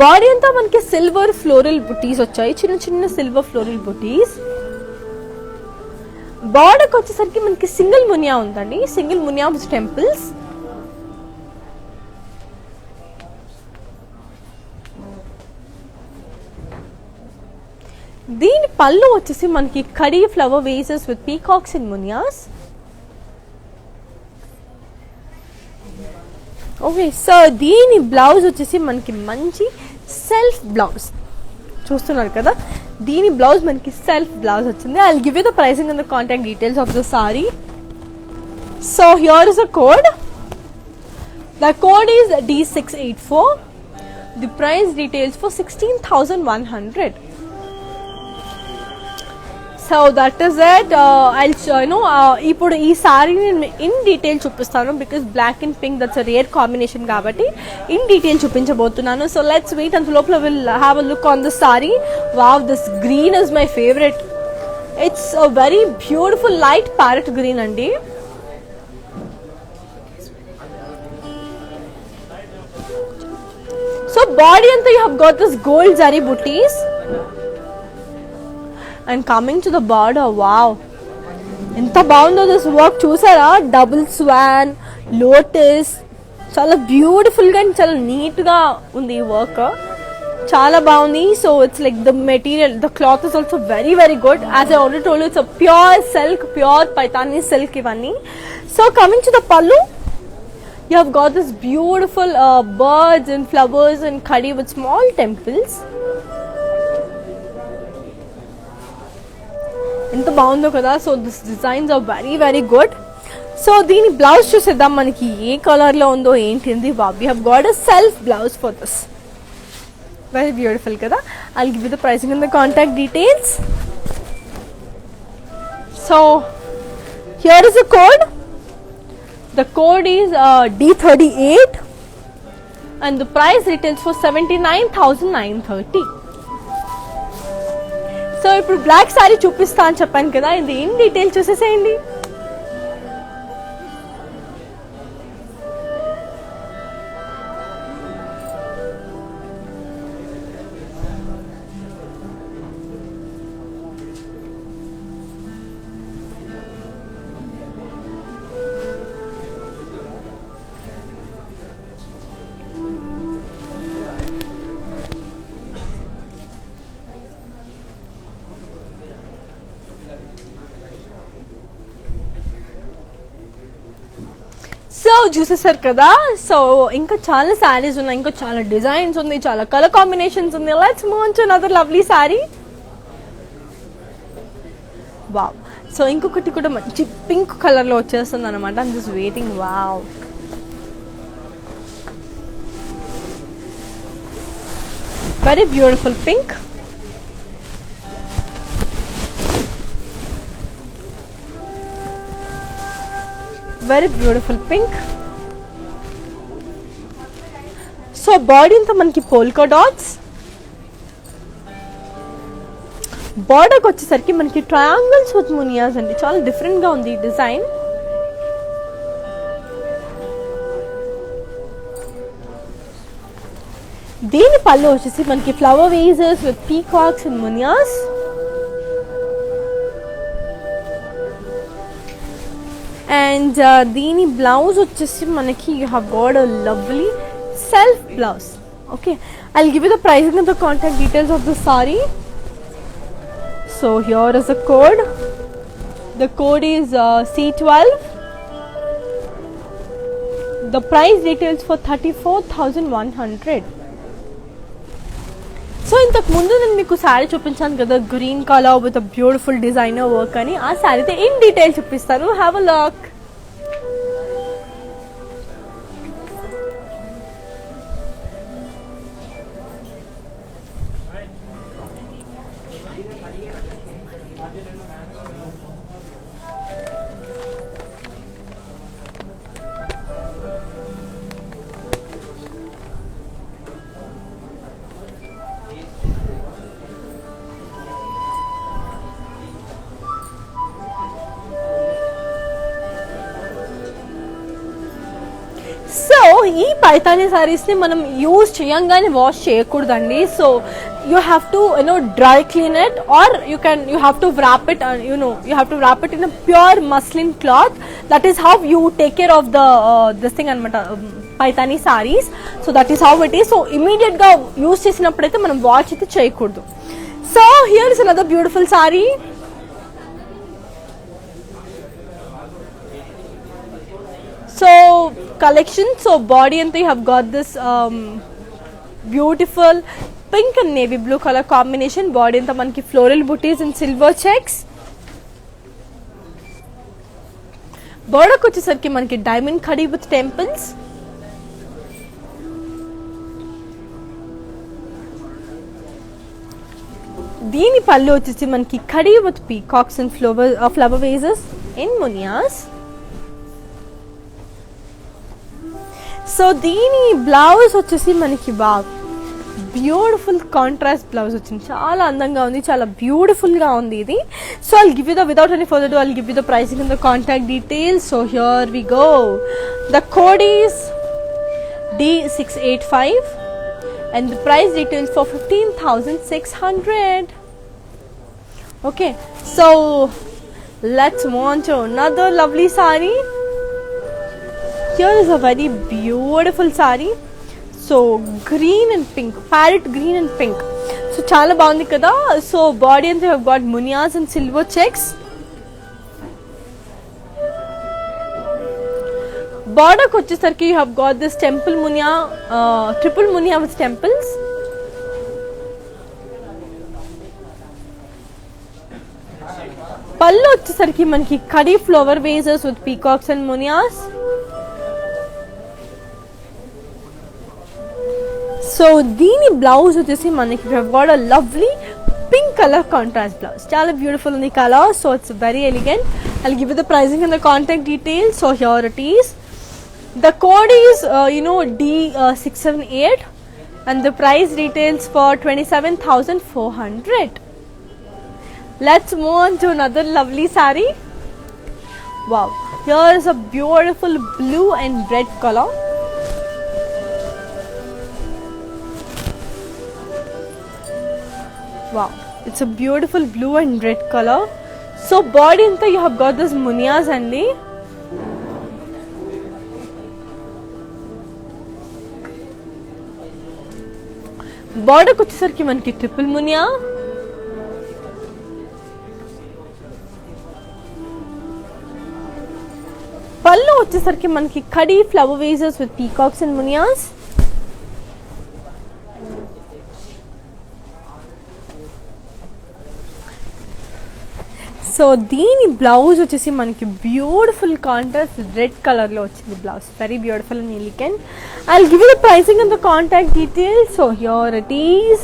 body అంతా మనకి silver floral బుటీస్ వచ్చాయి, చిన్న చిన్న సిల్వర్ ఫ్లోరల్ బుటీస్. బార్డర్కి వచ్చేసరికి మనకి సింగిల్ మునియా ఉందండి, సింగిల్ మునియా విత్ టెంపుల్స్. దీని పళ్ళు వచ్చేసి మనకి khadi flower vases with peacocks and మునియాస్. Okay, so దీని బ్లౌజ్ వచ్చేసి మనకి మంచి సెల్ఫ్ బ్లౌజ్ చూస్తున్నారు కదా, దీని బ్లౌజ్ మనకి సెల్ఫ్ బ్లౌజ్ వచ్చింది. I will give you the pricing and the contact details of the sari. So here is a code. The code is D684. The price details for 16,100. So that is it. ఇప్పుడు ఈ సారీని నేను in detail చూపిస్తాను, because black and pink that's a rare combination కాబట్టి in detail చూపించబోతున్నాను. So let's wait అంత లోపల will have a look on this sari. Wow, this green is my favourite. It's a very beautiful light parrot green అండి. So body అంతా you have got this gold zari butis. And coming to the border, wow ఎంత బాగుందో this work చూసారా, double swan, lotus, చాలా బ్యూటిఫుల్గా and చాలా నీట్గా ఉంది ఈ వర్క్, చాలా బాగుంది. So it's like the material, the cloth is also very very good. As I already told, it's a pure silk, pure Paithani silk ఇవన్నీ. సో కమింగ్ టు ద పల్లు, you have got this beautiful birds and flowers and khadi with small temples. ఎంత బాగుందో కదా. So this designs are very very good. So దీని blouse చూసేద్దాం మనకి ఏ colour లో ఉందో ఏంటింది. We have got a self blouse for this, very beautiful కదా. I will give you the pricing and the contact details. So here is a code. The code is D38 and the price retails for 79,930. So ఇప్పుడు black sorry చూపిస్తా అని చెప్పాను కదా, ఇది in detail చూసేసేయండి. So చూసేసారు కదా. సో ఇంకా చాలా శారీస్ ఉన్నాయి, ఇంకా చాలా డిజైన్స్ ఉంది, చాలా కలర్ కాంబినేషన్స్ ఉంది. Let's move on to another lovely sari. Wow, so ఇంకొకటి కూడా మంచి పింక్ కలర్ లో వచ్చేస్తుంది అనమాట. I'm just waiting. Wow, very beautiful pink. Very beautiful pink. So body అంతా మనకి పోల్కా డాట్స్, బార్డర్కి వచ్చేసరికి మనకి ట్రయాంగిల్స్ విత్ మునియాస్ అండి, చాలా డిఫరెంట్ గా ఉంది ఈ డిజైన్. దీని పళ్ళు వచ్చేసి మనకి flower vases with peacocks and మునియాస్. And దీని బ్లౌజ్ వచ్చేసి మనకి you have got a lovely self blouse. Okay, I will give you the pricing and the contact details of the sari. So here is the code. The code is C12. The price details for 34,100. So ఇంతకు ముందు నేను మీకు శారీ చూపించాను కదా, green colour with a beautiful designer work అని. ఆ శారీతో in detail చూపిస్తాను. Have a look. Paithani saris ని మనం యూజ్ చేయంగానే వాష్ చేయకూడదండి. So you have to dry clean it, or you have to wrap it, you have to wrap it in a pure muslin cloth. That is how you take care of the this thing anamata, paithani sarees. So that is how it is. So immediate ga use chesinappudaithe manam wash aithe cheyakoodu. So here is another beautiful saree. So collection, so body anta you have got this beautiful pink and navy blue color combination. Body anta manki floral booties and silver checks. Border ku vachesariki manki diamond khadi with temples. దీని పళ్ళు వచ్చేసి మనకి khadi with peacocks and flower vases in munias. So దీని blouse వచ్చేసి మనకి beautiful contrast blouse వచ్చింది. చాలా అందంగా ఉంది, చాలా బ్యూటిఫుల్ గా ఉంది ఇది. So I'll give you the without any further do I'll give you the pricing and the contact details. So here we go. The code is D685 and the price details for 15,600. Okay, so let's move on to another lovely saree. Here is a very beautiful saree. So green and pink, parrot green and pink. So చాలా బాగుంది కదా. So body and you have got munias and silver checks. Border ku vachesariki you have got this temple munia, triple munia with temples. పళ్ళు వచ్చేసరికి మనకి ఖడి flower vases with peacocks and మునియాస్. So దీని blouse వచ్చేసి మనకి got a lovely pink colour contrast blouse. చాలా beautiful ఉంది colour. So it's very elegant. I'll give you the pricing and the contact details. So here it is. The code is D678 and the price retails for 27,400. Let's move on to another lovely saree. Wow, here is a beautiful blue and red color. Wow, it's a beautiful blue and red color. So body anta you have got this munias andi. Border వచ్చేసరికి మనకి triple Muniya. పళ్ళు వచ్చేసరికి మనకి ఖడి flower vases with peacocks and మునియాస్. So దీని blouse వచ్చేసి మనకి beautiful contrast red colour లో వచ్చింది blouse. Very beautiful and elegant. I'll give you the pricing and the contact details. So here it is.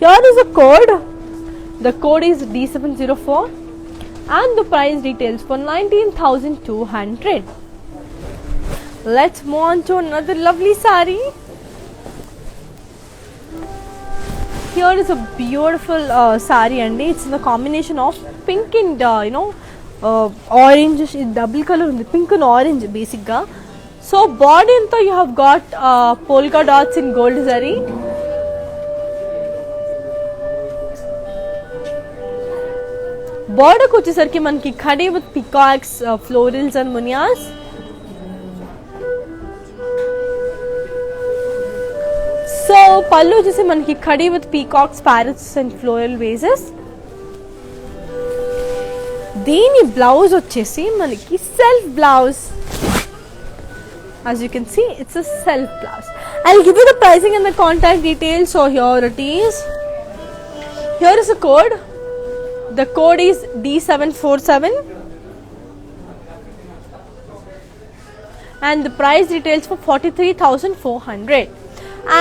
Here is a code. The code is D704 and the price details for 19,200. Let's move on to another lovely saree. Here is a beautiful saree and it's in the combination of pink and orange. Double color ఉంది, pink and orange basic ga. So body anta you have got polka dots in gold zari. Border ku vachesariki manki khadi with peacocks, florals and munias. So pallu vachesi manki khadi with peacocks, parrots and floral vases. దీని blouse వచ్చేసి మనకి self blouse. As you can see, it's a self blouse. I'll give you the pricing and the contact details. So here it is. Here is a code. The code is D747 and the price details for 43,400.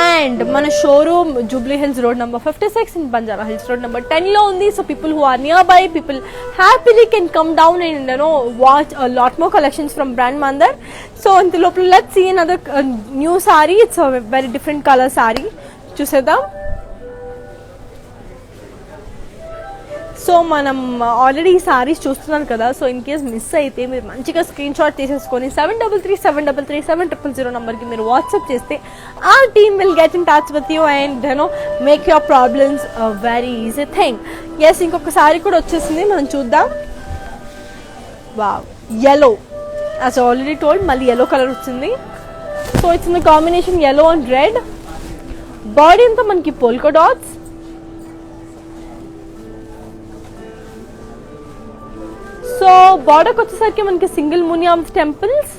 And మన showroom Jubilee Hills road number 56 in Banjara Hills road number 10 లో ఉంది. So people who are near by, people happily can come down and watch a lot more collections from brand మందర్. So ఇంత లోపల let's see another new saree. It's a very different color saree. చూసేద్దాం. So so మనం already ఈ సారీస్ చూస్తున్నాను కదా, so in case miss అయితే మీరు మంచిగా స్క్రీన్ షాట్ తీసేసుకొని 7337337000 నెంబర్కి మీరు వాట్సాప్ చేస్తే ఆ team will get in touch with you and make your problems very easy thing. Yes, ఇంకొక సారీ కూడా వచ్చేసింది, మనం చూద్దాం. Wow, yellow, as I already told, మళ్ళీ yellow కలర్ వచ్చింది. So it's in the combination yellow and red. Body అంతా మనకి polka dots. So బార్డర్కి వచ్చేసరికి మనకి సింగిల్ మునియామ్స్ టెంపుల్స్.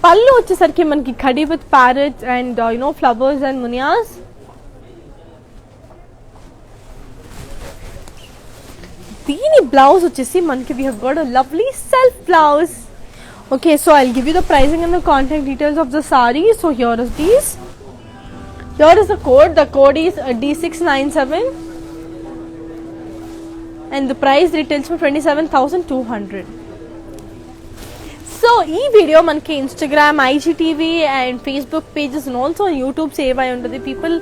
పళ్ళు వచ్చేసరికి మనకి ఖడీ with parrots and flowers and మునియాస్. దీని బ్లౌజ్ వచ్చేసి మనకి we have got a lovely self blouse. Okay, so I'll give you the pricing and the contact details of the sari. So here is these. Here is the code. The code is D697 and the price retails for 27,200. So ఈ video మనకి Instagram, IGTV and Facebook pages and also YouTube save అయి ఉంటుంది. People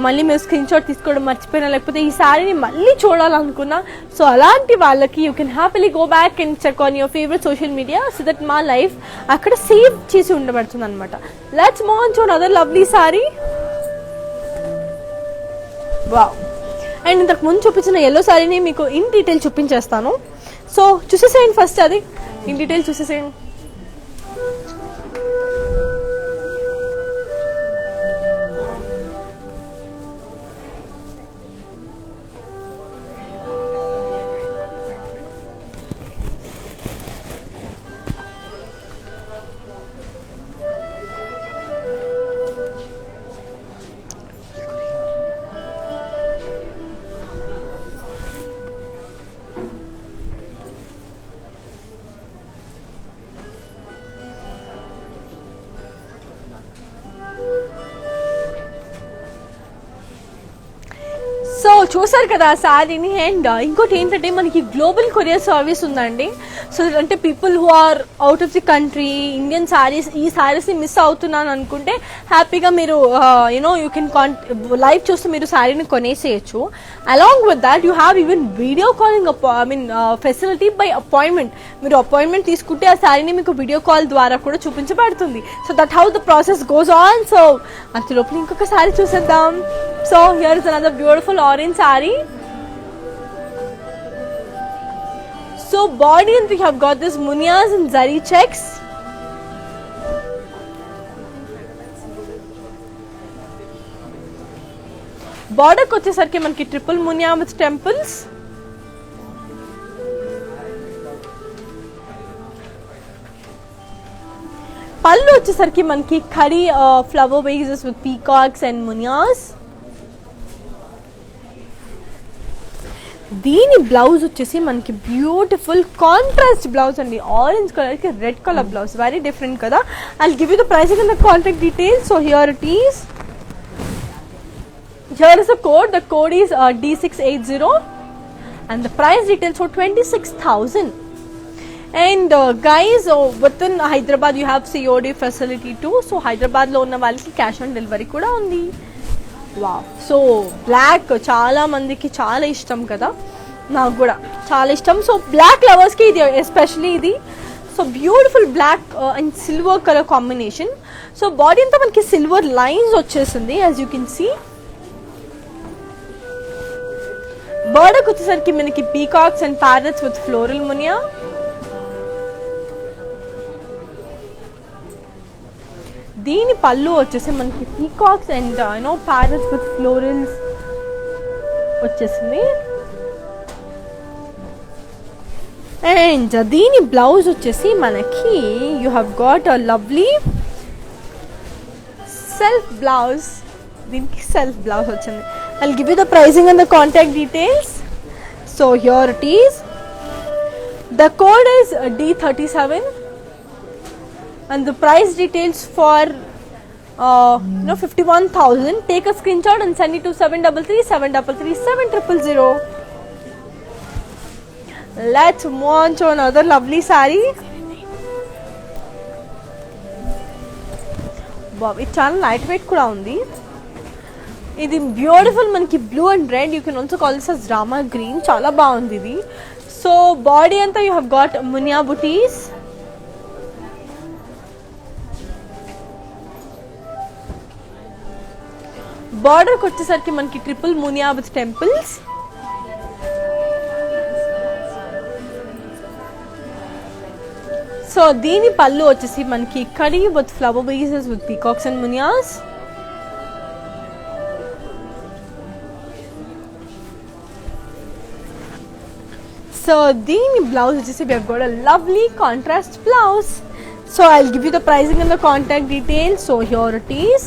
మళ్ళీ మీరు screen shot తీసుకోవడం మర్చిపోయినా, లేకపోతే ఈ సారీని మళ్ళీ చూడాలనుకున్నా, సో అలాంటి వాళ్ళకి you can happily go back and check on your favourite social media so that మా లైఫ్ అక్కడ సేవ్ చేసి ఉండబడుతుంది అనమాట. Let's move on to another lovely sari. Wow, and ఇంతకు ముందు చూపించిన ఎల్లో సారీని మీకు ఇన్ డీటెయిల్ చూపించేస్తాను. సో చూసేసేయండి, ఫస్ట్ అది ఇన్ డీటెయిల్ చూసేసేయండి. సో చూసారు కదా శారీని. అండ్ ఇంకోటి ఏంటంటే మనకి గ్లోబల్ కొరియర్ సర్వీస్ ఉందండి. సో అంటే people who are out of the country, Indian saris, ఈ శారీస్ని మిస్ అవుతున్నాను అనుకుంటే హ్యాపీగా మీరు యూ కెన్ లైవ్ చూస్తే మీరు శారీని కొనేసేయచ్చు. Along with that you have even video calling facility by appointment. మీరు అపాయింట్మెంట్ తీసుకుంటే ఆ శారీని మీకు వీడియో కాల్ ద్వారా కూడా చూపించబడుతుంది. So that how the process goes on. So అంతలోపల ఇంకొక శారీ చూసేద్దాం. So here is another beautiful orange saree. So body and we have got this munyas and zari checks. Border ko vachesarki manki triple munya with temples. పళ్ళు వచ్చేసరికి మనకి ఖడీ flower vases with peacocks and మునియాస్. దీని blouse వచ్చేసి మనకి beautiful contrast blouse అండి. Orange కలర్కి red colour blouse, very different కదా. I'll give you the pricing and the contact details. So here it is. Here is the code. The code is D680 and the price details for 26,000. And guys, within Hyderabad you have COD facility too. So Hyderabad lo unna vallaki cash on delivery kuda undi. Wow, so black chaala mandiki chaala ishtam kada, naaku kuda chaala ishtam. So black lovers ki idi especially idi. So beautiful black and silver color combination. So body anta manaki silver lines vachesindi as you can see. Border వచ్చేసరికి మనకి peacocks and parrots with floral Muniya. దీని పళ్ళు వచ్చేసి మనకి peacocks and parrots with florals వచ్చేసింది. And దీని blouse వచ్చేసి మనకి you have got a lovely self blouse. దీనికి సెల్ఫ్ బ్లౌజ్ వచ్చింది. I'll give you the pricing and the contact details. So here it is. The code is D37 and the price details for 51,000. Take a screenshot and send it to 733-733-7000. Let's move on to another lovely saree. Wow, it's చాలా light weight కూడా ఉంది. ఇది beautiful మనకి blue and red, you can also call this as Rama green. చాలా బాగుంది ఇది. So body అంతా you have got munia butis. బార్డర్కి వచ్చేసరికి మనకి triple munia with temples. So దీని పళ్ళు వచ్చేసి మనకి కడి with flower vases with peacocks and మునియాస్. So దీని బ్లౌజ్ వచ్చేసి we have got a lovely contrast blouse. So I'll give you the pricing and the contact details. So here it is.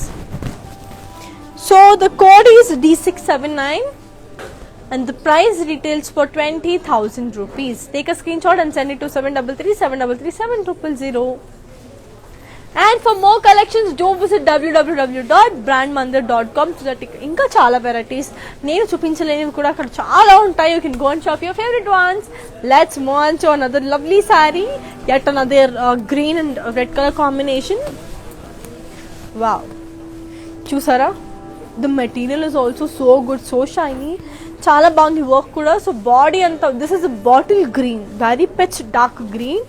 So the code is D679 and the price retails for 20,000 rupees. Take a screenshot and send it to 7337337000. And for more collections, do visit www.brandmandir.com so that ఇంకా చాలా varieties నేను చూపించలేనివి కూడా అక్కడ చాలా ఉంటాయి. You can go and shop your favorite ones. Let's move on to another lovely saree. Yet another green and red color combination. Wow. చూసారా? The material is also so good, so shiny. చాలా బాగుంది work కూడా. So body అంతా this is bottle green, very pitch dark green.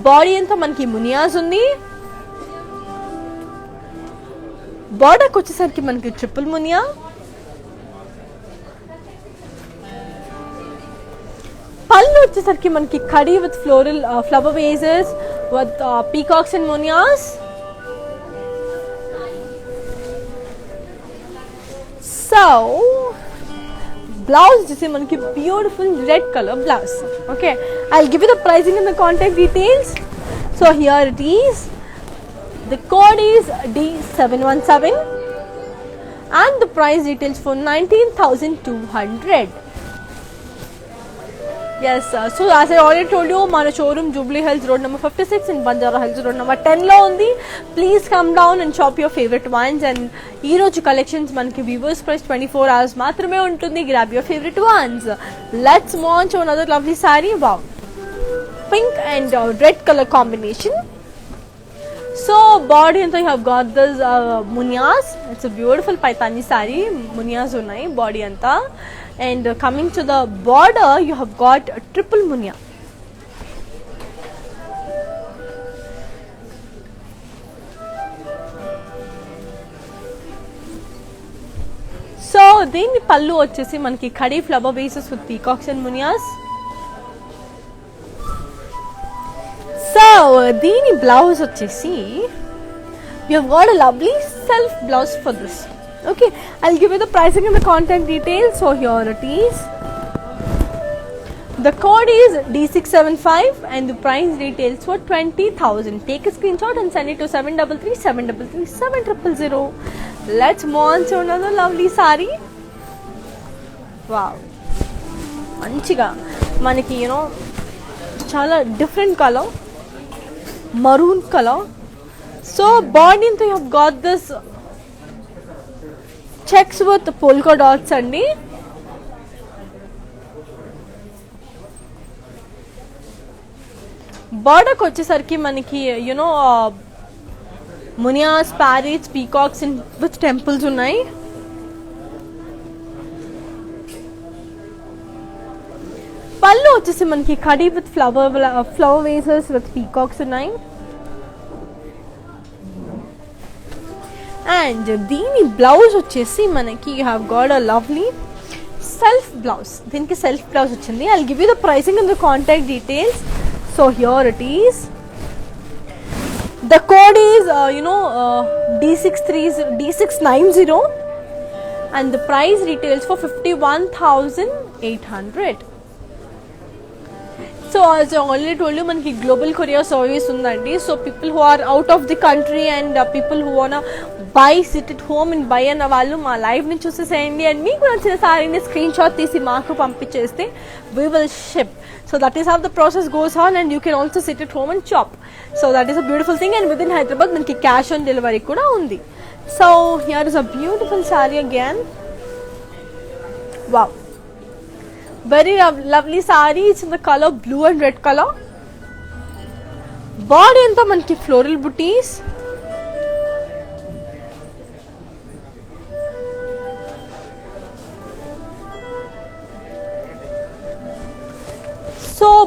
Body అంతా మనకి మునియాస్ ఉంది. బార్డర్కి వచ్చేసరికి మనకి ట్రిపుల్ మునియా. పళ్ళు వచ్చేసరికి మనకి కడి with floral flower vases with peacocks and మునియాస్. So blouse వచ్చేసి మనకి beautiful red colour blouse. Okay, I give you the pricing and the contact details. So here it is. The code is D717 and the price details for 19,200. Yes, so as I already told you, మన showroom Jubilee Hills Road number 56 and Banjara Hills Road number 10 లో ఉంది. Please come down and shop your favorite ones. And ఈ రోజు collections మనకి viewers price 24 hours మాత్రమే ఉంటుంది. Grab your favorite ones. Let's move on to another lovely saree. Wow, pink and red color combination. So body anta you have got this munyas. It's a beautiful paitani saree. Munyas unnai body anta. And coming to the border, you have got a triple munya. So దీని పళ్ళు వచ్చేసి మనకి ఖడీ flower bases with peacocks and మునియాస్. So దీని blouse వచ్చేసి you have got a lovely self blouse for this. Okay, I'll give you the pricing and the contact details. So here it is. The code is D675 and the price details for 20,000. Take a screenshot and send it to 7337337000. Let's move on to another lovely saree. Wow, మంచిగా మనకి చాలా different colour, maroon color. So body into you have got this checks with polka dots andi. Border కి వచ్చేసరికి మనకి munias, parrots, peacocks and with temples ఉన్నాయి. పళ్ళు వచ్చేసి మనకి కడి with flower vases with peacocks ఉన్నాయి. అండ్ దీని బ్లౌజ్ వచ్చేసి మనకి you have got a lovely self blouse. దీనికి సెల్ఫ్ బ్లౌజ్ వచ్చింది. I will give you the pricing and the contact details. So here it is. The code is D690 and the price retails for 51,800. So as I already told you, మనకి global courier service ఉందండి. So people who are out of the country and people who want buy sit at home and buy అన్న వాళ్ళు మా live ని చూసేసేయండి. And మీకు నచ్చిన సారీని screen shot తీసి మాకు పంపించేస్తే we will ship. So that is how the process goes on and you can also sit at home and shop. So that is a beautiful thing. And within Hyderabad మనకి cash on delivery కూడా ఉంది. So here is a beautiful saree again. Wow, very lovely saree. It's in the color blue and red color. Body anta manki floral booties.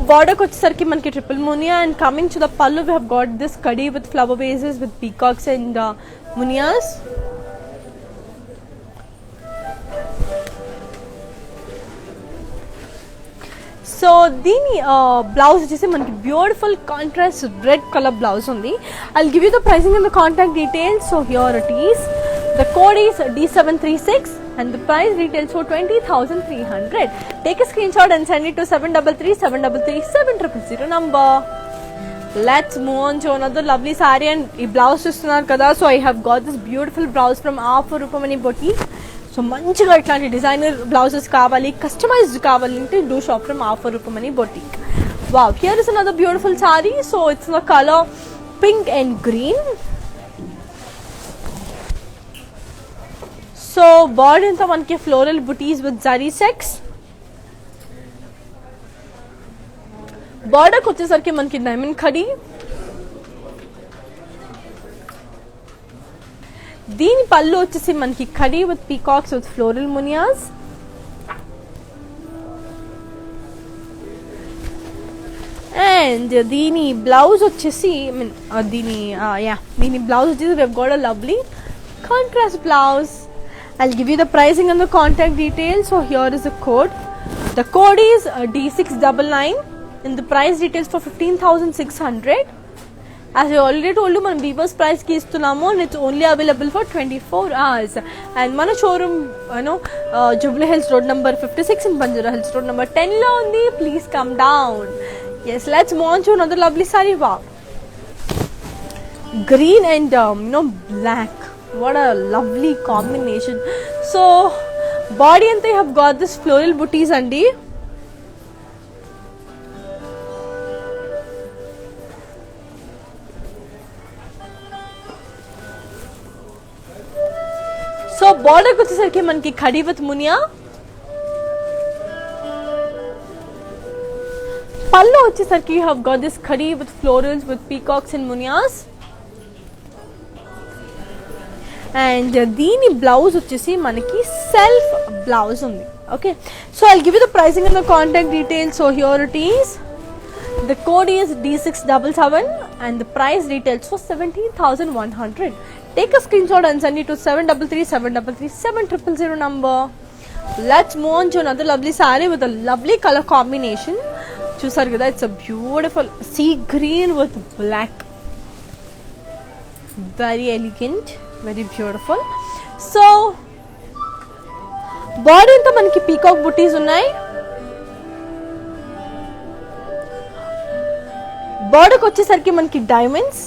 border వచ్చేసరికి మనకి triple Muniya and coming to the పల్లు we have got this kadhi with flower vases with peacocks and munias. So దీని blouse వచ్చేసి మనకి beautiful contrast red colour blouse ఉంది. I'll give you the pricing and the contact details. So here it is. The code is D736 and the price retails for 20,300. Take a screenshot and send it to 733-733-700 number. Let's move on to another lovely saree and ee blouse chustunar kada. So I have got this beautiful blouse from Offer Rupamani Boutique. So మంచిగా ఇట్లాంటి designer blouses కావాలి, customised కావాలంటే do shop from ఆఫర్ Roopamani boutique. Wow, here is another beautiful saree. So it's the colour pink and green. So body అంతా మనకి floral బుటీస్ with zari checks. బార్డర్కి వచ్చేసరికి మనకి డైమండ్ ఖడీ. దీని పళ్ళు వచ్చేసి మనకి ఖడీ with peacocks with floral మునియాస్. And దీని బ్లౌజ్ వచ్చేసి దీని బ్లౌజ్ వచ్చేసి we have got a lovely contrast blouse. I'll give you the pricing and the contact details. So here is the code. The code is D699 and the price details for 15,600. As I already told you, man Weavers price ki istunamo and it's only available for 24 hours. And mana showroom, Jubilee Hills Road number 56 and Banjara Hills Road number 10 lo undi. Please come down. Yes, let's move on to another lovely saree. Wow, green and black. What a lovely combination. So body ante I have got this floral booties andi. So బార్డర్కి వచ్చేసరికి మనకి ఖడీ with Muniya. పళ్ళు వచ్చేసరికి you have got this khadi with florals with peacocks and మునియాస్. And దీని blouse వచ్చేసి మనకి self blouse ఉంది. Okay, so I'll give you the pricing and the contact details. So here it is. The code is D677 and the price retails for 17,100. Take a screenshot and send it to 733-733-700 number. Let's move on to another lovely saree with a lovely color combination. Chusar kada, it's a beautiful sea green with black. Very elegant, very beautiful. So body anta manaki peacock booties unnai. బార్డర్కి వచ్చేసరికి మనకి diamonds.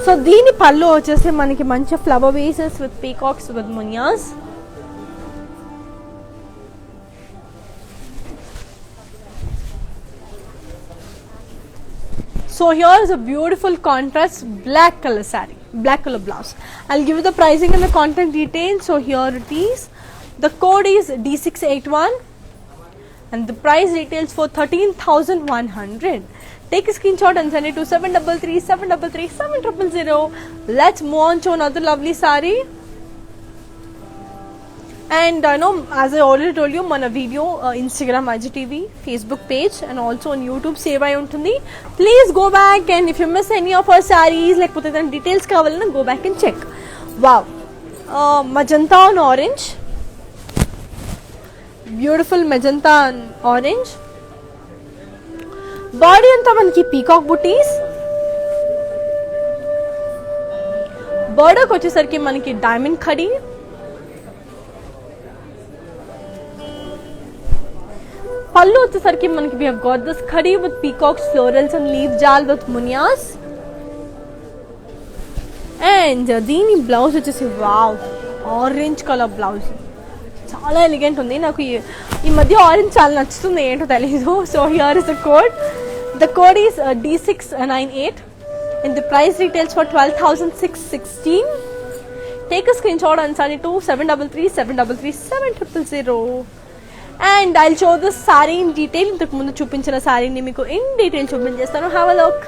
So దీని పళ్ళు వచ్చేసి మనకి మంచి flower vases with peacocks with మునియాస్. So here is a beautiful contrast black color saree, black color blouse. I'll give you the pricing and the contact details. So here it is. The code is D681 and the price retails for 13,100. Take a screenshot and send it to 733-733-700. Let's move on to another lovely saree. And I know, as I already told you, mana video Instagram IGTV, Facebook page and also on YouTube save ayi untundi. Please go back and if you miss any of our sarees, like put the details kavalana, go back and check. Wow, magenta and orange, beautiful magenta and orange. Body anta manaki peacock booties. Border ko vachesariki manaki diamond khadi. పళ్ళు వచ్చేసరికి మనకి we have got this khadi with peacocks, florals and leaf jal with munyas. And దీని blouse వచ్చేసి wow, orange colour blouse, చాలా elegant ఉంది. నాకు ఈ మధ్య ఆరెంజ్ చాలా నచ్చుతుంది, ఏంటో తెలీదు. So here is the code. The code is D698 and the price retails for 12,616. Take a screenshot and send it to 733-733-700. And I'll show this saree in detail. ఇంతకు ముందు చూపించిన సారీని మీకు in detail చూపించేస్తాను. Have a look.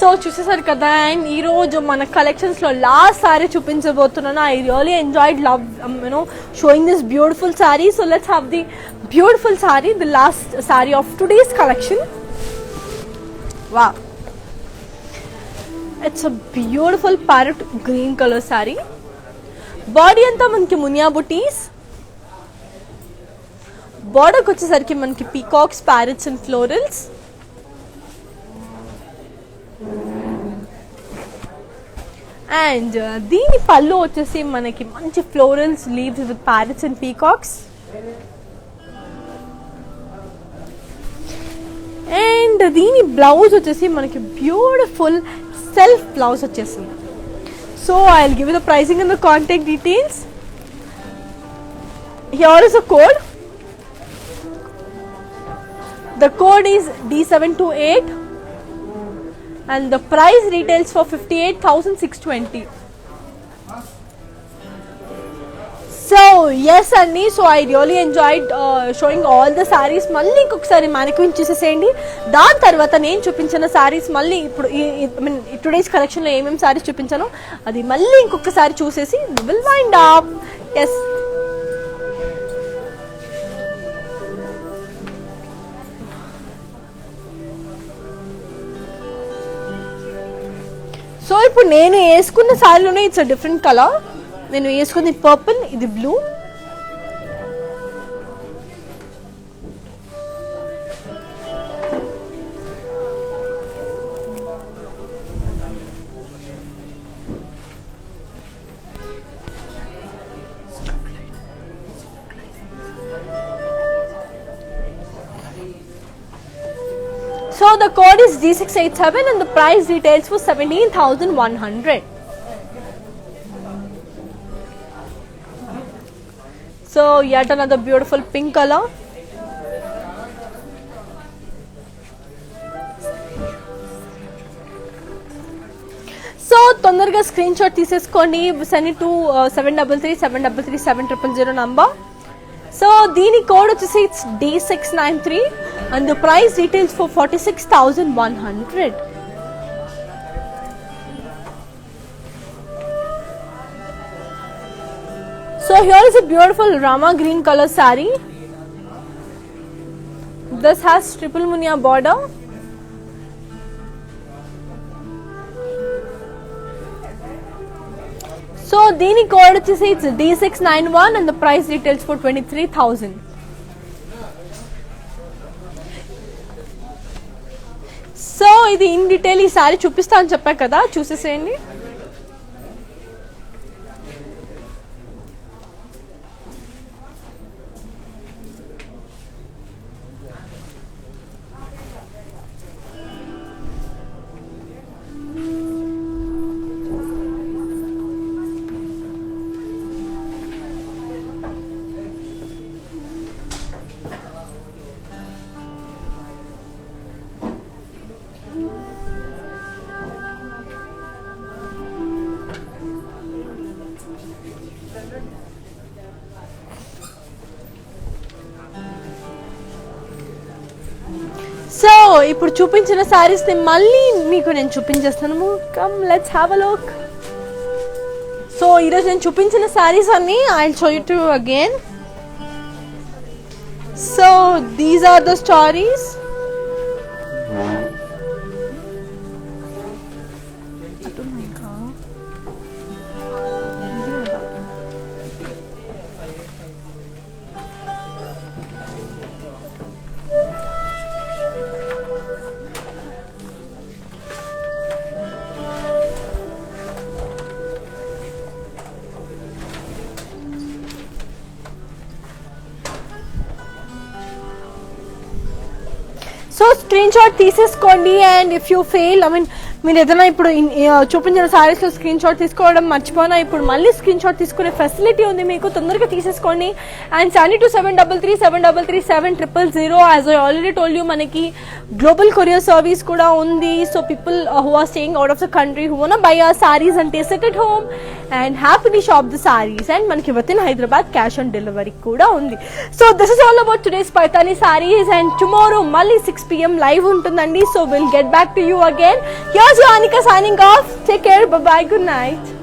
సో చూసేసారు కదా, అండ్ ఈరోజు మన కలెక్షన్స్లో లాస్ట్ సారీ చూపించబోతున్నాను. I really enjoyed love showing this beautiful saree. So let's have the beautiful saree, the last saree of today's collection. వా, it's a beautiful parrot green colour saree. Body అంతా మనకి మునియా బుటీస్, బార్డర్కి వచ్చేసరికి మనకి peacocks, parrots and florals. And దీని పళ్ళు వచ్చేసి మనకి మంచి florals, leaves with parrots and peacocks. And దీని బ్లౌజ్ వచ్చేసి మనకి బ్యూటిఫుల్ సెల్ఫ్ బ్లౌజ్ వచ్చేసింది. So I will give the pricing and the contact details. Here is a code. The code is D728 and the price retails for 58,620. So yes Anni, so I really enjoyed showing all the sarees. మళ్ళీ ఇంకొకసారి mannequin చూసేసేయండి. దాని తర్వాత నేను చూపించిన sarees మళ్ళీ ఇప్పుడు today's కలెక్షన్లో ఏమేమి sarees చూపించానో అది మళ్ళీ ఇంకొకసారి చూసేసి we will wind up. Yes. So ఇప్పుడు నేను వేసుకున్న శారీలోనే ఇట్స్ అ డిఫరెంట్ కలర్. నేను వేసుకుంది పర్పుల్, ఇది blue. So the code is D687 and the price retails for 17,100. So yet another beautiful pink color. So తొందరగా స్క్రీన్ షాట్ తీసేసుకోండి. send it to 7337337000 number. So దీని code వచ్చేసి it's D693 and the price retails for 46,100. So here is a beautiful Rama green color saree. This has triple munia border. So దీని code వచ్చేసి it's D691 and the price retails for 23,000. So ఇది in detail ఈ sorry చూపిస్తా అని చెప్పా కదా, చూసేసేయండి. So ఇప్పుడు చూపించిన సారీస్ ని మళ్ళీ మీకు నేను చూపించేస్తాను. Come let's have a look. So ఈరోజు నేను చూపించిన సారీస్ అన్ని I will show you to again. So these are the stories. So screen shot తీసేసుకోండి. అండ్ ఇఫ్ యూ ఫెయిల్, మీరు ఏదైనా ఇప్పుడు చూపించిన సారీస్లో స్క్రీన్ షాట్ తీసుకోవడం మర్చిపోయినా ఇప్పుడు మళ్ళీ స్క్రీన్ షాట్ తీసుకునే ఫెసిలిటీ ఉంది మీకు, తొందరగా తీసేసుకోండి. And 7273337000. As I already told you, మనకి గ్లోబల్ కొరియర్ సర్వీస్ కూడా ఉంది. So people who are staying out of the country who want buy our sarees and taste it at home and happily shop the sarees. And మనకి within Hyderabad cash on delivery కూడా ఉంది. So this is all about today's Paithani sarees. And tomorrow మళ్ళీ 6 PM live ఉంటుందండి. So will get back to you again. Here's your Anika signing off. Take care, bye bye, good night.